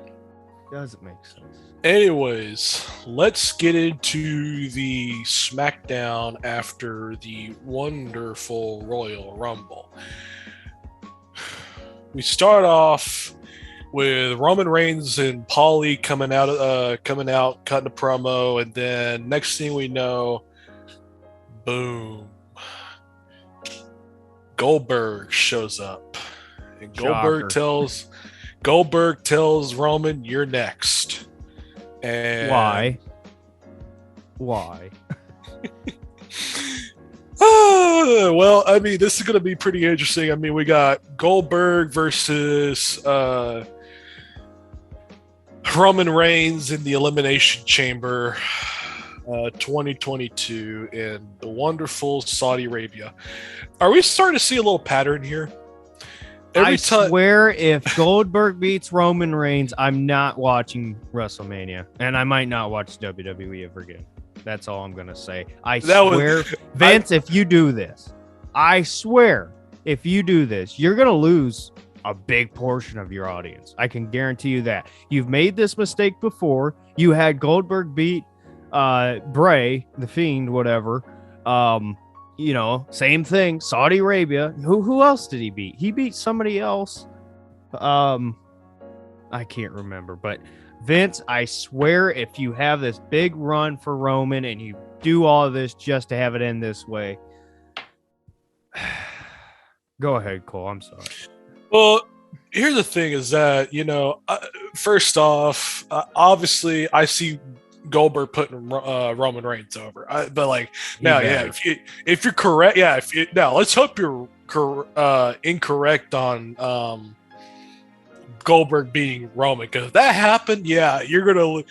Anyways, let's get into the SmackDown after the wonderful Royal Rumble. We start off with Roman Reigns and Paulie coming out, cutting a promo, and then next thing we know, boom, Goldberg shows up, and Goldberg tells Roman, "You're next." And Why? Well, I mean, this is going to be pretty interesting. I mean, we got Goldberg versus Roman Reigns in the Elimination Chamber 2022 in the wonderful Saudi Arabia. Are we starting to see a little pattern here? I swear if Goldberg beats Roman Reigns, I'm not watching WrestleMania. And I might not watch WWE ever again. That's all I'm going to say. Vince, if you do this, I swear, if you do this, you're going to lose a big portion of your audience. I can guarantee you that. You've made this mistake before. You had Goldberg beat Bray, the Fiend, whatever. Same thing. Saudi Arabia. Who else did he beat? He beat somebody else. I can't remember, but Vince, I swear if you have this big run for Roman and you do all of this just to have it end this way. Go ahead, Cole. I'm sorry. Well, here's the thing is that, first off, obviously I see Goldberg putting Roman Reigns over. If you're correct, let's hope you're incorrect on Goldberg beating Roman, because if that happened, you're gonna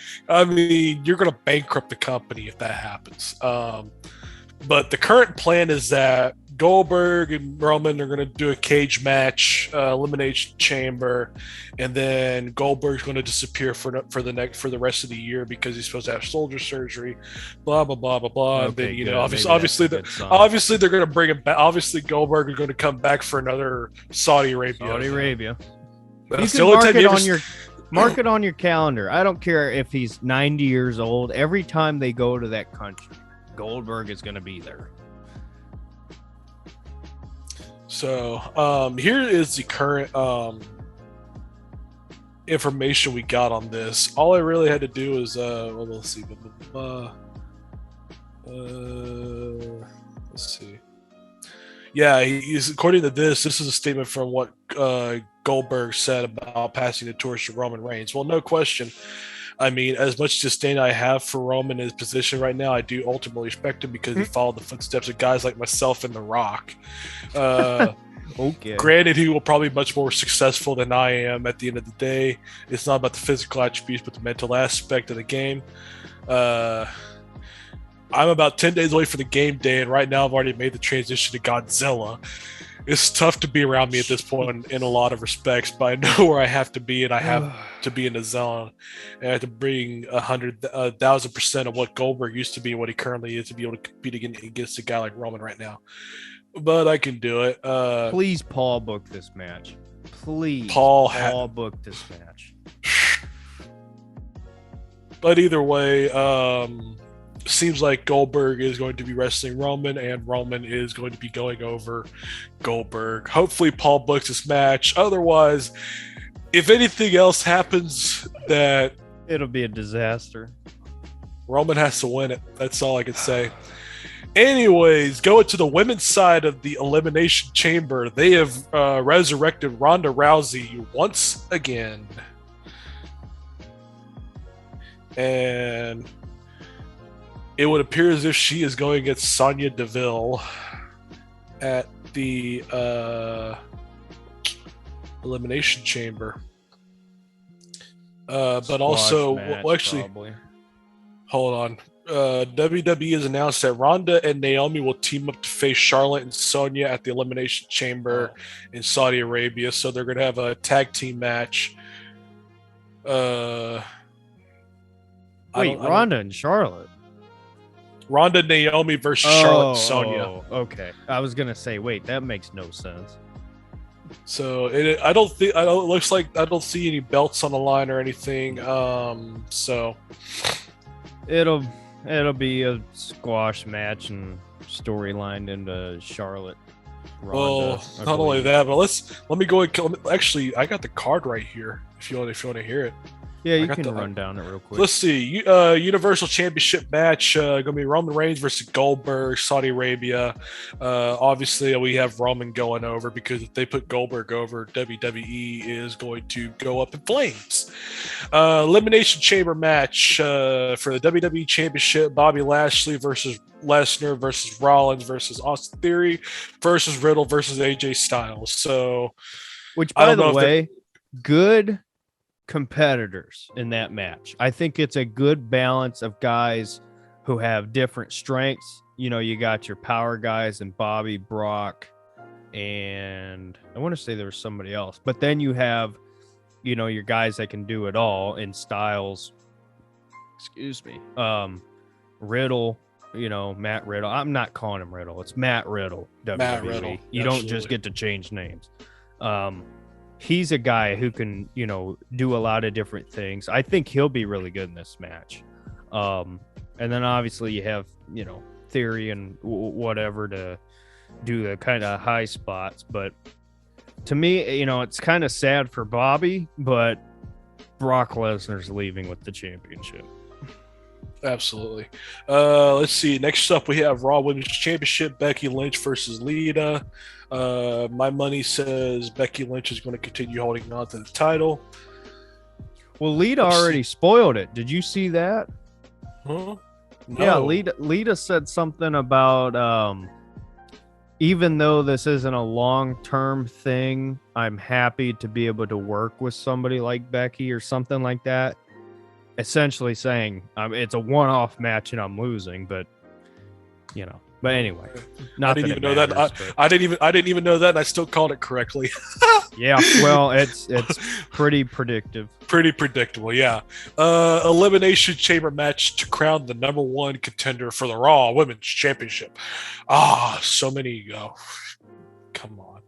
bankrupt the company if that happens. But the current plan is that Goldberg and Roman are going to do a cage match, elimination chamber, and then Goldberg's going to disappear for the rest of the year because he's supposed to have shoulder surgery. Blah blah blah blah blah. Okay, and then obviously they're going to bring him back. Obviously Goldberg is going to come back for another Saudi Arabia. You can mark it on your calendar. I don't care if he's 90 years old. Every time they go to that country, Goldberg is going to be there. So here is the current information we got on this. All I really had to do is let's see. Let's see. Yeah, he's according to this is a statement from what Goldberg said about passing the torch to Roman Reigns. Well, no question. I mean, as much disdain I have for Roman in his position right now, I do ultimately respect him because he followed the footsteps of guys like myself and The Rock. Okay. Granted, he will probably be much more successful than I am at the end of the day. It's not about the physical attributes, but the mental aspect of the game. I'm about 10 days away from the game day, and right now I've already made the transition to Godzilla. It's tough to be around me at this point in a lot of respects, but I know where I have to be, and I have to be in the zone. And I have to bring 1,000% of what Goldberg used to be and what he currently is to be able to compete against a guy like Roman right now. But I can do it. Please, Paul, book this match. Please, Paul book this match. But either way, seems like Goldberg is going to be wrestling Roman, and Roman is going to be going over Goldberg. Hopefully Paul books this match. Otherwise, if anything else happens, that it'll be a disaster. Roman has to win it. That's all I can say. Anyways, going to the women's side of the Elimination Chamber, they have resurrected Ronda Rousey once again. And it would appear as if she is going against Sonya Deville at the Elimination Chamber. But also, probably. Hold on. WWE has announced that Ronda and Naomi will team up to face Charlotte and Sonya at the Elimination Chamber in Saudi Arabia. So they're going to have a tag team match. Wait, Ronda and Charlotte? Ronda Naomi versus Charlotte and Sonya. Okay. I was gonna say, wait, that makes no sense. So I don't see any belts on the line or anything. So it'll be a squash match and storyline into Charlotte. Ronda. Not only that, but let me go and actually, I got the card right here. If you want to hear it. Yeah, you can run down it real quick. Let's see. Universal Championship match going to be Roman Reigns versus Goldberg, Saudi Arabia. Obviously, we have Roman going over because if they put Goldberg over, WWE is going to go up in flames. Elimination Chamber match for the WWE Championship: Bobby Lashley versus Lesnar versus Rollins versus Austin Theory versus Riddle versus AJ Styles. So, which, by the way, good competitors in that match. I think it's a good balance of guys who have different strengths. You know, you got your power guys and Bobby, Brock, and I want to say there was somebody else, but then you have, you know, your guys that can do it all in Styles. Riddle, you know, Matt Riddle. I'm not calling him Riddle. It's Matt Riddle. WWE. Matt Riddle. You Absolutely. don't just get to change names. He's a guy who can, you know, do a lot of different things. I think he'll be really good in this match. And then obviously you have, you know, Theory and whatever to do the kind of high spots. But to me, you know, it's kind of sad for Bobby, but Brock Lesnar's leaving with the championship. Absolutely. Let's see. Next up, we have Raw Women's Championship: Becky Lynch versus Leda. My money says Becky Lynch is going to continue holding on to the title. Well, Leda already spoiled it. Did you see that? Huh? No. Yeah, Leda said something about even though this isn't a long-term thing, I'm happy to be able to work with somebody like Becky or something like that. Essentially saying it's a one-off match and I'm losing, but you know. But anyway, I didn't even know that. I didn't even know that, and I still called it correctly. Yeah, well, it's pretty predictive. Pretty predictable, yeah. Elimination Chamber match to crown the number one contender for the Raw Women's Championship. So many. Come on.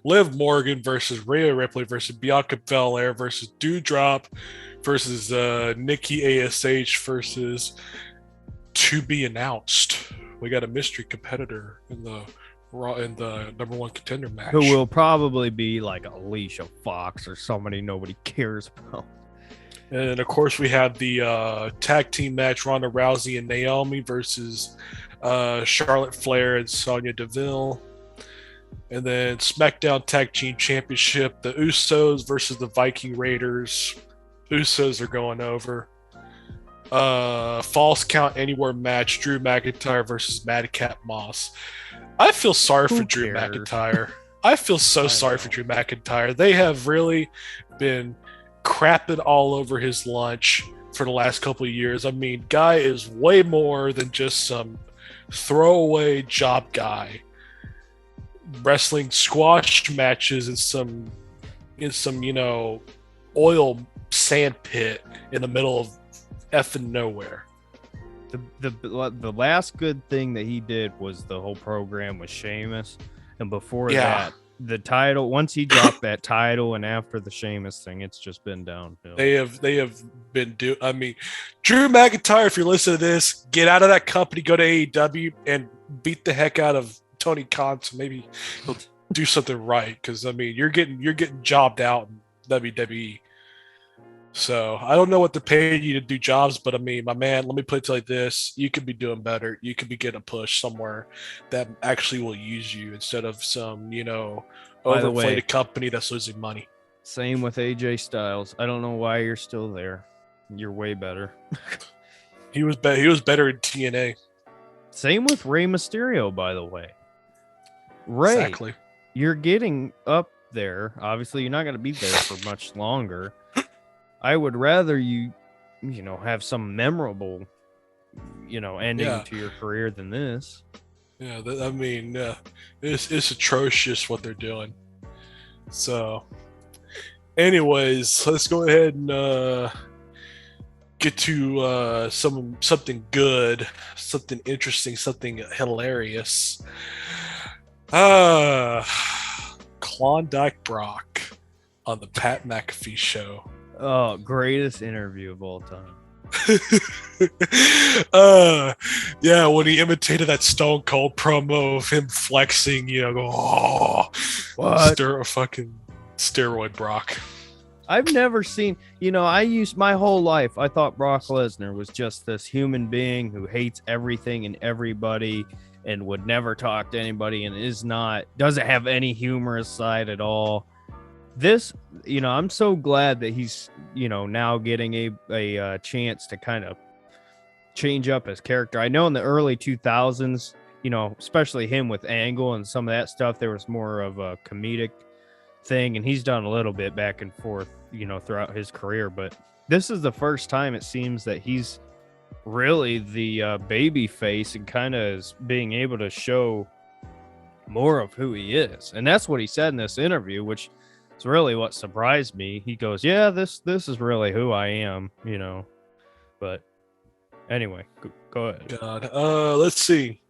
Liv Morgan versus Rhea Ripley versus Bianca Belair versus Doudrop versus Nikki ASH versus to be announced. We got a mystery competitor in the number one contender match. Who will probably be like Alicia Fox or somebody nobody cares about. And of course, we have the tag team match: Ronda Rousey and Naomi versus Charlotte Flair and Sonya Deville. And then SmackDown Tag Team Championship: the Usos versus the Viking Raiders. Usos are going over. False Count Anywhere match: Drew McIntyre versus Madcap Moss. I feel sorry for Drew McIntyre. I feel so sorry for Drew McIntyre. They have really been crapping all over his lunch for the last couple of years. I mean, guy is way more than just some throwaway job guy. Wrestling squash matches in some you know, oil sand pit in the middle of effing nowhere. The last good thing that he did was the whole program with Sheamus, and before that, the title. Once he dropped that title, and after the Sheamus thing, it's just been downhill. They have been I mean, Drew McIntyre, if you're listening to this, get out of that company, go to AEW, and beat the heck out of Tony Khan. So maybe he'll do something right, because I mean, you're getting jobbed out in WWE. So I don't know what they're paying you to do jobs, but I mean, my man, let me put it like this: you could be doing better. You could be getting a push somewhere that actually will use you instead of some, you know, overinflated company that's losing money. Same with AJ Styles. I don't know why you're still there. You're way better. He was better in TNA. Same with Rey Mysterio, by the way. Rey, exactly. You're getting up there. Obviously, you're not going to be there for much longer. I would rather you know, have some memorable, you know, ending to your career than this. Yeah, I mean, it's atrocious what they're doing. So, anyways, let's go ahead and get to something good, something interesting, something hilarious. Klondike Brock on the Pat McAfee show. Oh, greatest interview of all time. Yeah, when he imitated that Stone Cold promo of him flexing, go, oh, What? stir a fucking steroid Brock. I've never seen, I used my whole life. I thought Brock Lesnar was just this human being who hates everything and everybody and would never talk to anybody and doesn't have any humorous side at all. This, I'm so glad that he's, now getting a chance to kind of change up his character. I know in the early 2000s, especially him with Angle and some of that stuff, there was more of a comedic thing, and he's done a little bit back and forth, throughout his career. But this is the first time it seems that he's really the baby face and kind of is being able to show more of who he is. And that's what he said in this interview, which is really what surprised me. He goes, yeah, this is really who I am, but anyway, go ahead. God, let's see.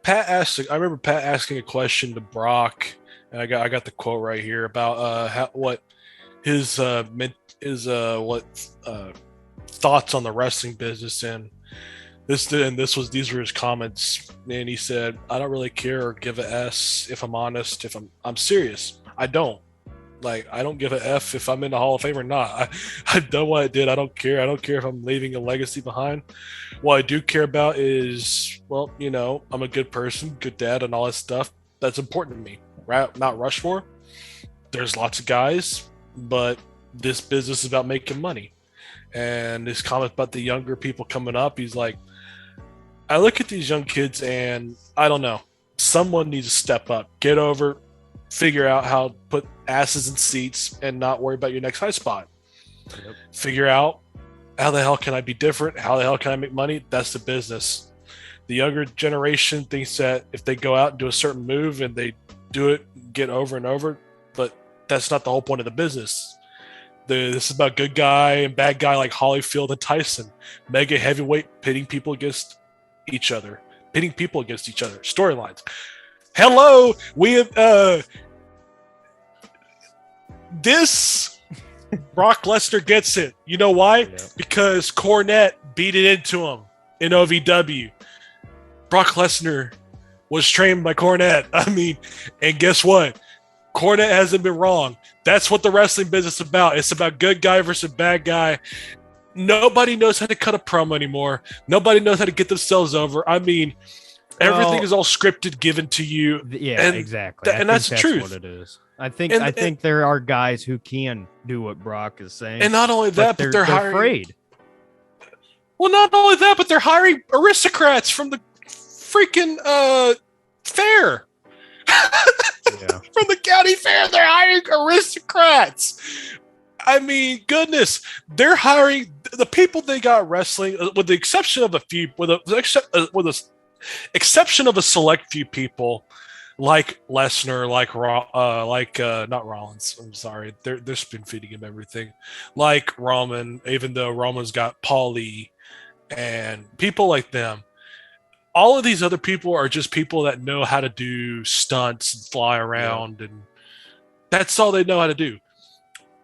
Pat asked. I remember Pat asking a question to Brock, and I got the quote right here about what his thoughts on the wrestling business, and these were his comments. And he said, "I don't really care or give a s if I'm honest. If I'm serious, I don't. Like, I don't give a f if I'm in the Hall of Fame or not. I've done what I did. I don't care. I don't care if I'm leaving a legacy behind. What I do care about is, well, I'm a good person, good dad, and all that stuff. That's important to me. Right? Not Rushmore. There's lots of guys, but this business is about making money." And his comment about the younger people coming up, he's like, I look at these young kids and I don't know. Someone needs to step up, get over, figure out how to put asses in seats and not worry about your next high spot. Yep. Figure out how the hell can I be different? How the hell can I make money? That's the business. The younger generation thinks that if they go out and do a certain move and they do it, get over and over, but that's not the whole point of the business. This is about good guy and bad guy like Holyfield and Tyson. Mega heavyweight pitting people against each other. Storylines. Hello, we have this Brock Lesnar gets it. You know why? Yeah. Because Cornette beat it into him in OVW. Brock Lesnar was trained by Cornette. I mean, and guess what? Cornette hasn't been wrong. That's what the wrestling business is about. It's about good guy versus bad guy. Nobody knows how to cut a promo anymore. Nobody knows how to get themselves over. I mean, everything is all scripted, given to you. Yeah, and exactly. And that's the truth. What it is. I think there are guys who can do what Brock is saying. And not only that, but they're hiring. Afraid. Well, not only that, but they're hiring aristocrats from the freaking fair. Yeah. From the county fair, they're hiring aristocrats. I mean, goodness, they're hiring the people they got wrestling, with the exception of a few, with the exception of a select few people, like Lesnar, not Rollins. I'm sorry, they're spoon feeding him everything. Like Roman, even though Roman's got Paulie and people like them. All of these other people are just people that know how to do stunts and fly around, and that's all they know how to do.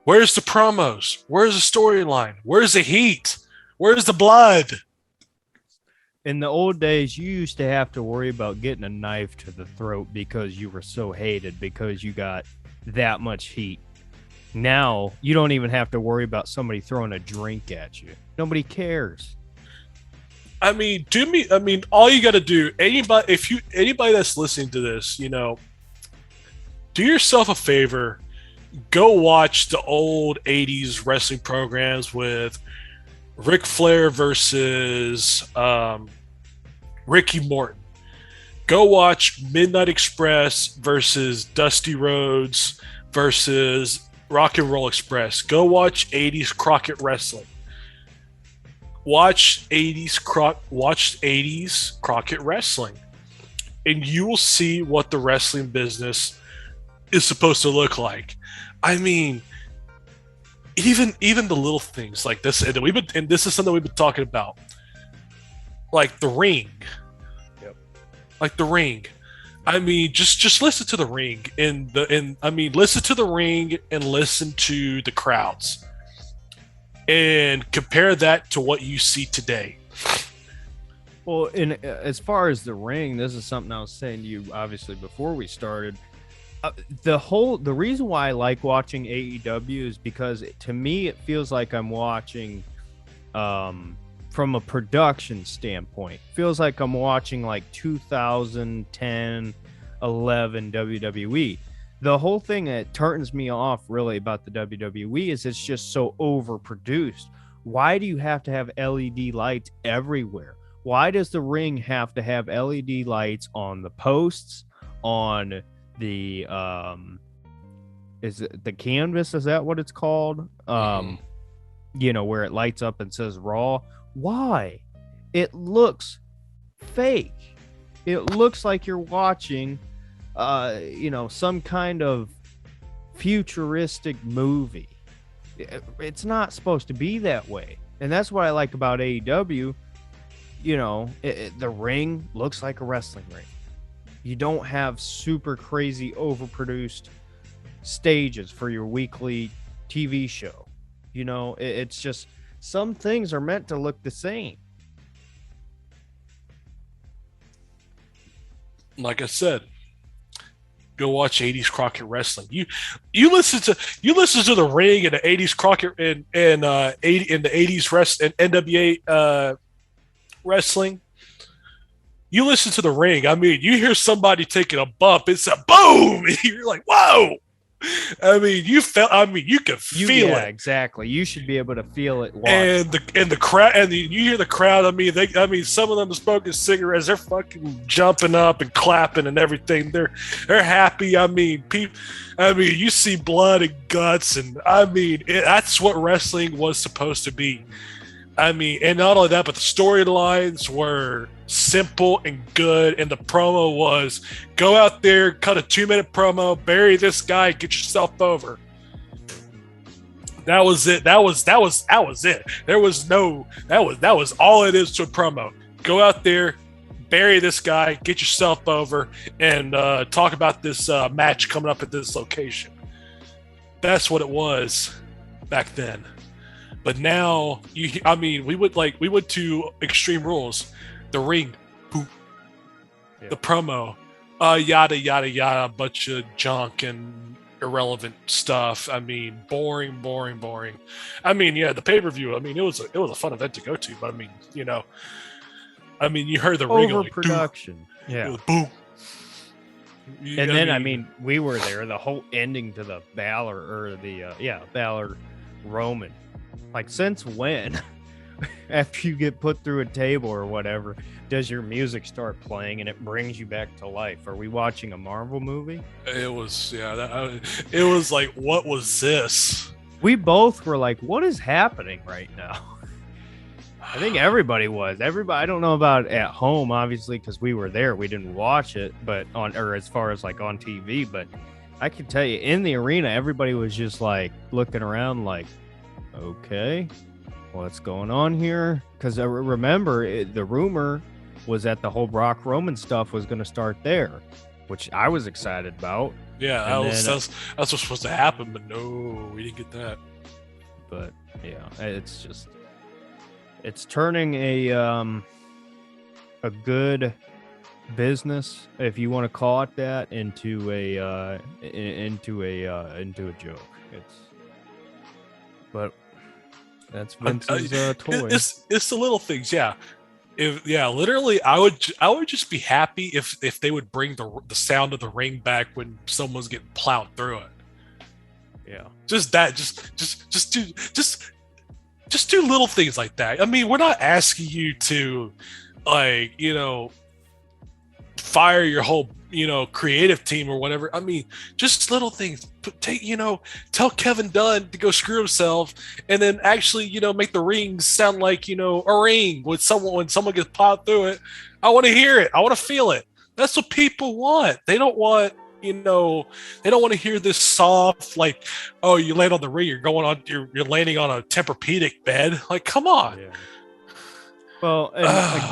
Where's the promos? Where's the storyline? Where's the heat? Where's the blood? In the old days, you used to have to worry about getting a knife to the throat because you were so hated, because you got that much heat. Now, you don't even have to worry about somebody throwing a drink at you. Nobody cares. I mean, all you got to do, anybody that's listening to this, do yourself a favor, go watch the old 80s wrestling programs with Ric Flair versus Ricky Morton. Go watch Midnight Express versus Dusty Rhodes versus Rock and Roll Express. Go watch 80s Crockett Wrestling. Watch 80s Crockett Wrestling, and you will see what the wrestling business is supposed to look like. I mean, even the little things like this, and this is something we've been talking about, like the ring. Yep. Like the ring. I mean, just listen to the ring listen to the ring and listen to the crowds, and compare that to what you see today. Well, as far as the ring, this is something I was saying to you obviously before we started. The reason why I like watching AEW is because to me it feels like I'm watching from a production standpoint. Feels like I'm watching like 2010, 11 WWE. The whole thing that turns me off really about the WWE is it's just so overproduced. Why do you have to have LED lights everywhere? Why does the ring have to have LED lights on the posts, on the is it the canvas? Is that what it's called? You know, where it lights up and says Raw. Why? It looks fake. It looks like you're watching some kind of futuristic movie. It's not supposed to be that way. And that's what I like about AEW. You know, the ring looks like a wrestling ring. You don't have super crazy overproduced stages for your weekly TV show. You know, it's just some things are meant to look the same. Like I said, go watch 80s Crockett wrestling. You listen to the ring and the 80s Crockett and in the 80s and NWA wrestling. You listen to the ring. I mean, you hear somebody taking a bump, it's a boom, and you're like, whoa. I mean, you could feel it. Exactly. You should be able to feel it. And the crowd, and you hear the crowd. I mean, some of them are smoking cigarettes. They're fucking jumping up and clapping and everything. They're happy. I mean, you see blood and guts, and I mean, that's what wrestling was supposed to be. I mean, and not only that, but the storylines were simple and good, and the promo was go out there, cut a 2-minute promo, bury this guy, get yourself over. That was it. That was it. There was no that was all it is to a promo. Go out there, bury this guy, get yourself over, and talk about this match coming up at this location. That's what it was back then. But now, we went to Extreme Rules, the ring, boop, the promo, yada yada yada, a bunch of junk and irrelevant stuff. I mean, boring. I mean, yeah, the pay-per-view. I mean, it was a fun event to go to, but I mean, you know, you heard the ring overproduction, yeah, boom. And then I mean, we were there. The whole ending to the Balor Balor Roman. Like, since when, after you get put through a table or whatever, does your music start playing and it brings you back to life? Are we watching a Marvel movie? It was, it was like, what was this? We both were like, what is happening right now? I think everybody was. I don't know about at home, obviously, because we were there. We didn't watch it, but as far as like on TV, but I can tell you in the arena, everybody was just like looking around like, okay, what's going on here? Because I remember the rumor was that the whole Brock Roman stuff was going to start there, which I was excited about. Yeah, that's what's supposed to happen, but no, we didn't get that. But yeah, it's turning a good business, if you want to call it that, into a joke. But that's Vince's toy. It's the little things, yeah. Literally, I would just be happy if they would bring the sound of the ring back when someone's getting plowed through it. Yeah, just do little things like that. I mean, we're not asking you to, like, you know, fire your whole, you know, creative team or whatever. I mean, just little things. Tell Kevin Dunn to go screw himself, and then actually, you know, make the ring sound like, you know, a ring when someone gets plowed through it. I want to hear it. I want to feel it. That's what people want. They don't want, you know, they don't want to hear this soft, like, oh, you land on the ring, you're landing on a Tempur-Pedic bed. Like, come on. Yeah. Well, and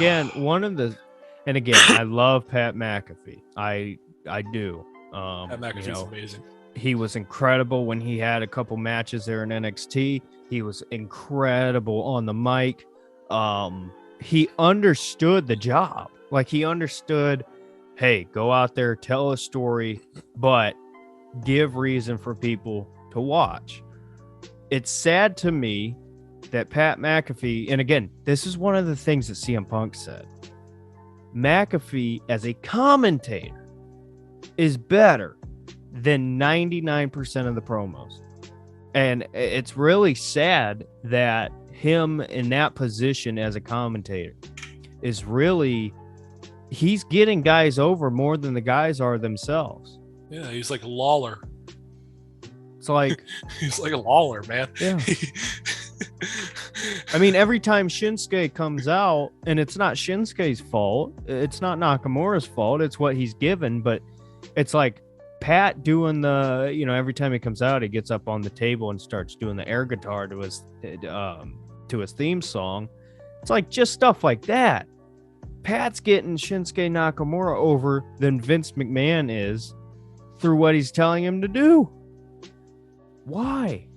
again, I love Pat McAfee. I I do. Pat McAfee's amazing. He was incredible when he had a couple matches there in NXT. He was incredible on the mic. He understood the job. Like, he understood, hey, go out there, tell a story, but give reason for people to watch. It's sad to me that Pat McAfee, and again, this is one of the things that CM Punk said, McAfee as a commentator is better than 99% of the promos. And it's really sad that him in that position as a commentator is really, he's getting guys over more than the guys are themselves. Yeah, he's like Lawler. It's like he's like a Lawler, man. Yeah. I mean, every time Shinsuke comes out, and it's not Shinsuke's fault, it's not Nakamura's fault, it's what he's given, but it's like Pat doing the, every time he comes out, he gets up on the table and starts doing the air guitar to his theme song. It's like just stuff like that. Pat's getting Shinsuke Nakamura over than Vince McMahon is through what he's telling him to do. Why?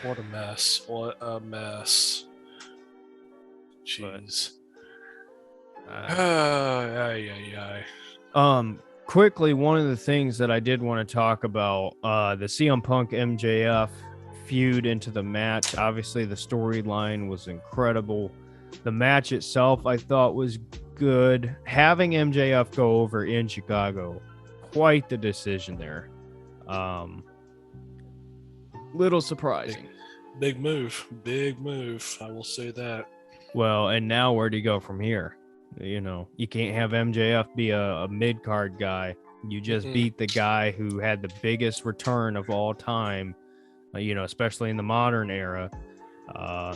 What a mess. What a mess. Jeez. Quickly, one of the things that I did want to talk about, the CM Punk MJF feud into the match. Obviously, the storyline was incredible. The match itself, I thought, was good. Having MJF go over in Chicago, quite the decision there. Little surprising. Big move. I will say that. Well, and now where do you go from here? You can't have MJF be a mid-card guy. You just beat the guy who had the biggest return of all time, especially in the modern era.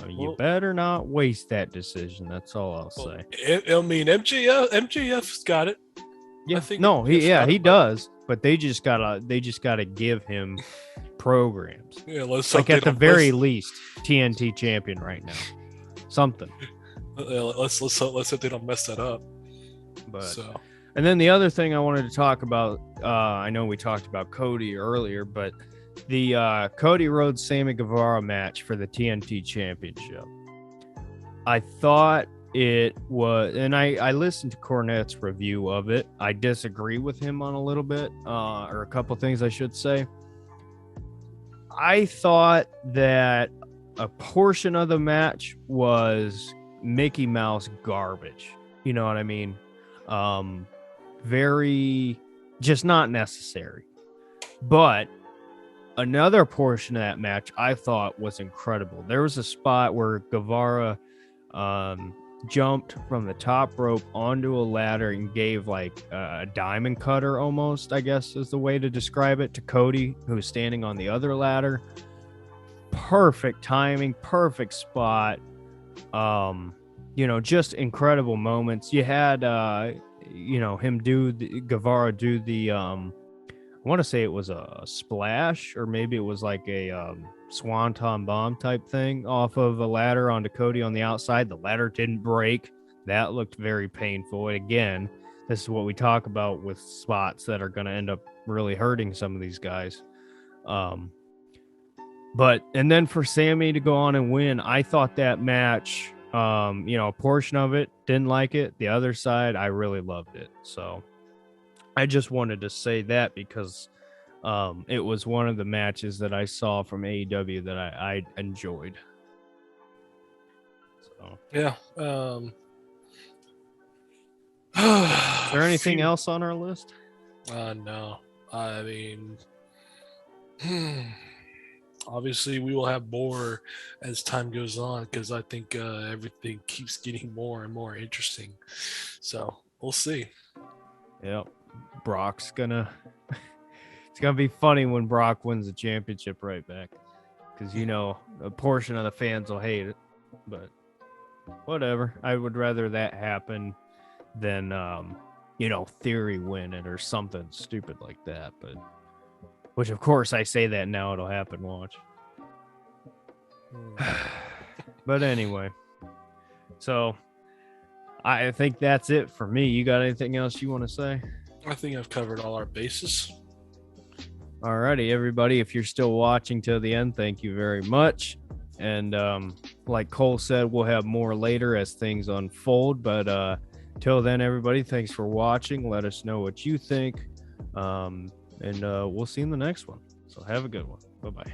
You better not waste that decision. That's all I'll say. I mean, MJF's got it. Yeah, he does. But they just gotta give him programs. Yeah, let's like at the very least TNT champion right now. Something. Let's hope they don't mess that up. But and then the other thing I wanted to talk about, I know we talked about Cody earlier, but the Cody Rhodes Sammy Guevara match for the TNT championship. I thought it was, and I listened to Cornette's review of it. I disagree with him on a little bit, or a couple things I should say. I thought that a portion of the match was Mickey Mouse garbage. You know what I mean? Very, just not necessary. But another portion of that match I thought was incredible. There was a spot where Guevara jumped from the top rope onto a ladder and gave like a diamond cutter almost, I guess is the way to describe it, to Cody, who's standing on the other ladder. Perfect timing, perfect spot. Just incredible moments. You had him Guevara do the I want to say it was a splash, or maybe it was like a swanton bomb type thing off of a ladder onto Cody on the outside. The ladder didn't break. That looked very painful. And again, this is what we talk about with spots that are going to end up really hurting some of these guys. But then for Sammy to go on and win, I thought that match, a portion of it, didn't like it. The other side, I really loved it. So I just wanted to say that because it was one of the matches that I saw from AEW that I enjoyed. So yeah. Is there anything else on our list? No. I mean, obviously we will have more as time goes on, because I think everything keeps getting more and more interesting. So we'll see. Yep. Brock's gonna it's gonna be funny when Brock wins the championship right back, because a portion of the fans will hate it, but whatever. I would rather that happen than Theory win it or something stupid like that. But which of course I say that now, it'll happen, watch. But anyway, so I think that's it for me. You got anything else you want to say? I think I've covered all our bases. Alrighty, everybody. If you're still watching till the end, thank you very much. And like Cole said, we'll have more later as things unfold. But till then, everybody, thanks for watching. Let us know what you think. And we'll see you in the next one. So have a good one. Bye-bye.